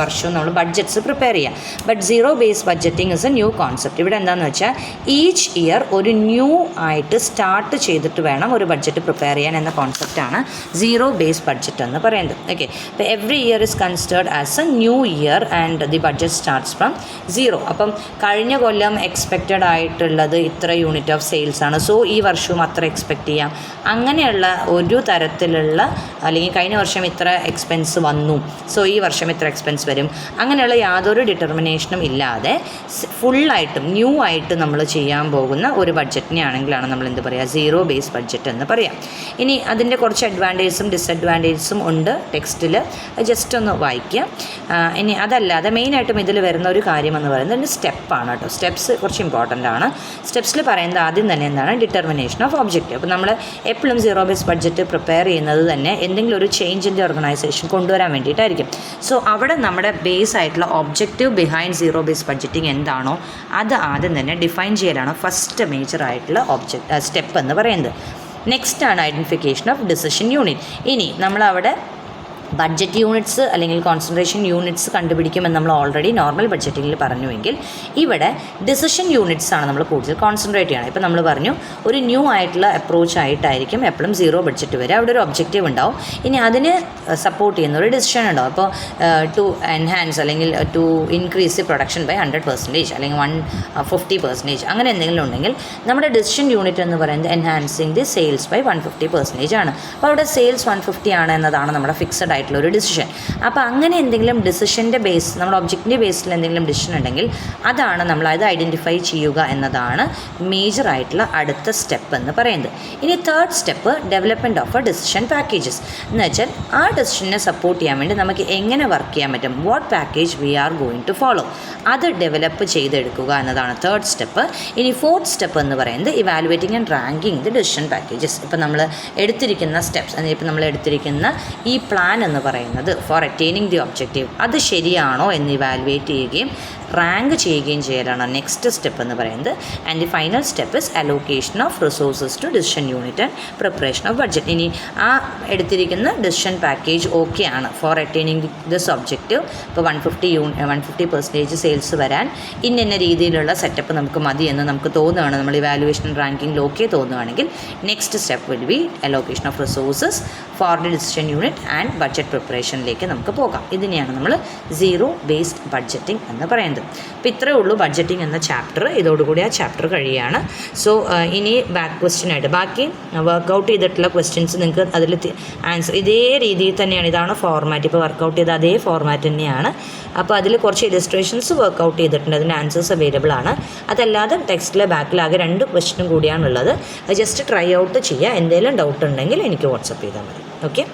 വർഷവും നമ്മൾ ബഡ്ജറ്റ്സ് പ്രിപ്പയർ ചെയ്യുക. But zero base budgeting is A new concept. ഇവിടെ എന്താണെന്ന് വെച്ചാൽ ഈച്ച് ഇയർ ഒരു ന്യൂ ആയിട്ട് സ്റ്റാർട്ട് ചെയ്തിട്ട് വേണം ഒരു ബഡ്ജറ്റ് പ്രിപ്പയർ ചെയ്യാൻ എന്ന കോൺസെപ്റ്റാണ് സീറോ ബേസ് ബഡ്ജറ്റ് എന്ന് പറയുന്നത്. ഓക്കെ, അപ്പോൾ every year is considered as A new year and the budget starts from zero. അപ്പം കഴിഞ്ഞ കൊല്ലം എക്സ്പെക്റ്റഡ് ആയിട്ടുള്ളത് ഇത്ര യൂണിറ്റ് ഓഫ് സെയിൽസ് ആണ്, സോ ഈ വർഷവും അത്ര എക്സ്പെക്റ്റ് ചെയ്യാം. അങ്ങനെയുള്ള ഒരു തരത്തിലുള്ള അല്ലെങ്കിൽ കഴിഞ്ഞ വർഷം ഇത്ര എക്സ്പെൻസ് വന്നു, സോ ഈ വർഷം ഇത്ര എക്സ്പെൻസ് വരും, അങ്ങനെയുള്ള യാതൊരു ഡിറ്റർമിനേഷനും ഇല്ലാതെ ഫുള്ളായിട്ടും ന്യൂ ആയിട്ട് നമ്മൾ ചെയ്യാൻ പോകുന്ന ഒരു ബഡ്ജറ്റിനെയാണെങ്കിലാണ് നമ്മൾ എന്ത് പറയുക? സീറോ ബേസ് ബഡ്ജറ്റ് എന്ന് പറയാം. ഇനി അതിൻ്റെ കുറച്ച് അഡ്വാൻറ്റേജസും ഡിസഡ്വാൻറ്റേജസും ഉണ്ട് ടെക്സ്റ്റിൽ, ജസ്റ്റ് ഒന്ന് വായിക്കുക. ഇനി അതല്ലാതെ മെയിനായിട്ടും ഇതിൽ വരുന്ന ഒരു കാര്യം എന്ന് പറയുന്നത് സ്റ്റെപ്പാണ് കേട്ടോ. സ്റ്റെപ്സ് കുറച്ച് ഇമ്പോർട്ടൻ്റ് ആണ്. സ്റ്റെപ്സിൽ പറയുന്നത് ആദ്യം തന്നെ എന്താണ്? Determination of objective. അപ്പോൾ നമ്മൾ എപ്പോഴും സീറോ ബേസ് ബഡ്ജറ്റ് പ്രിപ്പയർ ചെയ്യുന്നത് തന്നെ എന്തെങ്കിലും ഒരു ചേഞ്ച് ഇൻ ദി ഓർഗനൈസേഷൻ കൊണ്ടുവരാൻ വേണ്ടിയിട്ടായിരിക്കും. സോ അവിടെ നമ്മുടെ ബേസ് ആയിട്ടുള്ള objective behind zero base budgeting എന്താണോ അത് ആദ്യം തന്നെ ഡിഫൈൻ ചെയ്യലാണ് ഫസ്റ്റ് മേജർ ആയിട്ടുള്ള സ്റ്റെപ്പ് എന്ന് പറയുന്നത്. നെക്സ്റ്റ് ആണ് ഐഡൻറ്റിഫിക്കേഷൻ ഓഫ് ഡിസിഷൻ യൂണിറ്റ്. ഇനി നമ്മളവിടെ ബഡ്ജറ്റ് യൂണിറ്റ്സ് അല്ലെങ്കിൽ കോൺസെൻട്രേഷൻ യൂണിറ്റ്സ് കണ്ടുപിടിക്കുമെന്ന് നമ്മൾ ഓൾറെഡി നോർമൽ ബഡ്ജറ്റിങ്ങിൽ പറഞ്ഞുവെങ്കിൽ ഇവിടെ ഡിസിഷൻ യൂണിറ്റ്സ് ആണ് നമ്മൾ കൂടുതൽ കോൺസെൻട്രേറ്റ് ചെയ്യണം. ഇപ്പോൾ നമ്മൾ പറഞ്ഞു ഒരു ന്യൂ ആയിട്ടുള്ള അപ്രോച്ച് ആയിട്ടായിരിക്കും എപ്പോഴും സീറോ ബഡ്ജറ്റ് വരെ. അവിടെ ഒരു ഒബ്ജക്റ്റീവ് ഉണ്ടാവും, ഇനി അതിന് സപ്പോർട്ട് ചെയ്യുന്ന ഒരു ഡിസിഷൻ ഉണ്ടാവും. അപ്പോൾ ടു എൻഹാൻസ് അല്ലെങ്കിൽ to increase the production by 100% അല്ലെങ്കിൽ 150% അങ്ങനെ എന്തെങ്കിലും ഉണ്ടെങ്കിൽ നമ്മുടെ ഡിസിഷൻ യൂണിറ്റ് എന്ന് പറയുന്നത് എൻഹാൻസിങ് ദി സെയിൽസ് ബൈ 150% ആണ്. അപ്പോൾ അവിടെ സെയിൽസ് 150 ആണ് എന്നതാണ് നമ്മുടെ ഫിക്സഡ് ആയിട്ടുള്ള ഒരു ഡിസിഷൻ. അപ്പോൾ അങ്ങനെ എന്തെങ്കിലും ഡിസിഷൻ്റെ ബേസ്, നമ്മുടെ ഒബ്ജക്റ്റിൻ്റെ ബേസിൽ എന്തെങ്കിലും ഡിസിഷൻ ഉണ്ടെങ്കിൽ അതാണ് നമ്മൾ അത് ഐഡൻറ്റിഫൈ ചെയ്യുക എന്നതാണ് മേജർ ആയിട്ടുള്ള അടുത്ത സ്റ്റെപ്പ് എന്ന് പറയുന്നത്. ഇനി third step development of A decision packages എന്ന് വെച്ചാൽ ആ ഡിസിഷനെ സപ്പോർട്ട് ചെയ്യാൻ വേണ്ടി നമുക്ക് എങ്ങനെ വർക്ക് ചെയ്യാൻ പറ്റും, what package we are going to follow, അത് ഡെവലപ്പ് ചെയ്തെടുക്കുക എന്നതാണ് തേർഡ് സ്റ്റെപ്പ്. ഇനി ഫോർത്ത് സ്റ്റെപ്പ് എന്ന് പറയുന്നത് evaluating and ranking the decision packages. ഇപ്പോൾ നമ്മൾ എടുത്തിരിക്കുന്ന സ്റ്റെപ്സ്, ഇപ്പോൾ നമ്മൾ എടുത്തിരിക്കുന്ന ഈ പ്ലാൻ എന്ന് പറയുന്നത് ഫോർ അറ്റൈനിങ് ദി ഒബ്ജക്റ്റീവ് അത് ശരിയാണോ എന്ന് ഇവാലുവേറ്റ് ചെയ്യുകയും റാങ്ക് ചെയ്യുകയും ചെയ്യലാണ് നെക്സ്റ്റ് സ്റ്റെപ്പ് എന്ന് പറയുന്നത്. And the final step is allocation of resources to decision unit and preparation of budget. ഇനി ആ എടുത്തിരിക്കുന്ന ഡിസിഷൻ പാക്കേജ് ഓക്കെ ആണ് ഫോർ അറ്റൈനിങ് ദിസ് ഒബ്ജക്റ്റീവ്. ഇപ്പോൾ 150% സെയിൽസ് വരാൻ ഇന്ന രീതിയിലുള്ള സെറ്റപ്പ് നമുക്ക് മതി എന്ന് നമുക്ക് തോന്നുകയാണ്, നമ്മൾ ഇവാലുവേഷൻ റാങ്കിങ്ങിൽ ഓക്കെ തോന്നുകയാണെങ്കിൽ next step will be allocation of resources for the decision unit and budget പ്രിപ്പറേഷനിലേക്ക് നമുക്ക് പോകാം. ഇതിനെയാണ് നമ്മൾ സീറോ ബേസ്ഡ് ബഡ്ജറ്റിംഗ് എന്ന് പറയുന്നത്. പറയുന്നത്. അപ്പോൾ ഇത്രയേ ഉള്ളൂ ബഡ്ജറ്റിംഗ് എന്ന ചാപ്റ്റർ. ഇതോടുകൂടി ആ ചാപ്റ്റർ കഴിയുകയാണ്. സോ ഇനി ബാക്ക് ക്വസ്റ്റ്യനായിട്ട് ബാക്കി വർക്കൗട്ട് ചെയ്തിട്ടുള്ള ക്വസ്റ്റ്യൻസ് നിങ്ങൾക്ക് അതിൽ ആൻസർ ഇതേ രീതിയിൽ തന്നെയാണ്. ഇതാണ് ഫോർമാറ്റ്. ഇപ്പോൾ വർക്കൗട്ട് ചെയ്ത അതേ ഫോർമാറ്റ് തന്നെയാണ്. അപ്പോൾ അതിൽ കുറച്ച് ഇലസ്ട്രേഷൻസ് വർക്കൗട്ട് ചെയ്തിട്ടുണ്ട്. അതിന് ആൻസേഴ്സ് അവൈലബിൾ ആണ്. അതല്ലാതെ ടെക്സ്റ്റിലെ ബാക്കിലാകെ 2 ക്വസ്റ്റ്യനും കൂടിയാണുള്ളത്. അത് ജസ്റ്റ് ട്രൈ ഔട്ട് ചെയ്യുക. എന്തെങ്കിലും ഡൗട്ട് ഉണ്ടെങ്കിൽ എനിക്ക് വാട്സപ്പ് ചെയ്താൽ മതി. ഓക്കെ.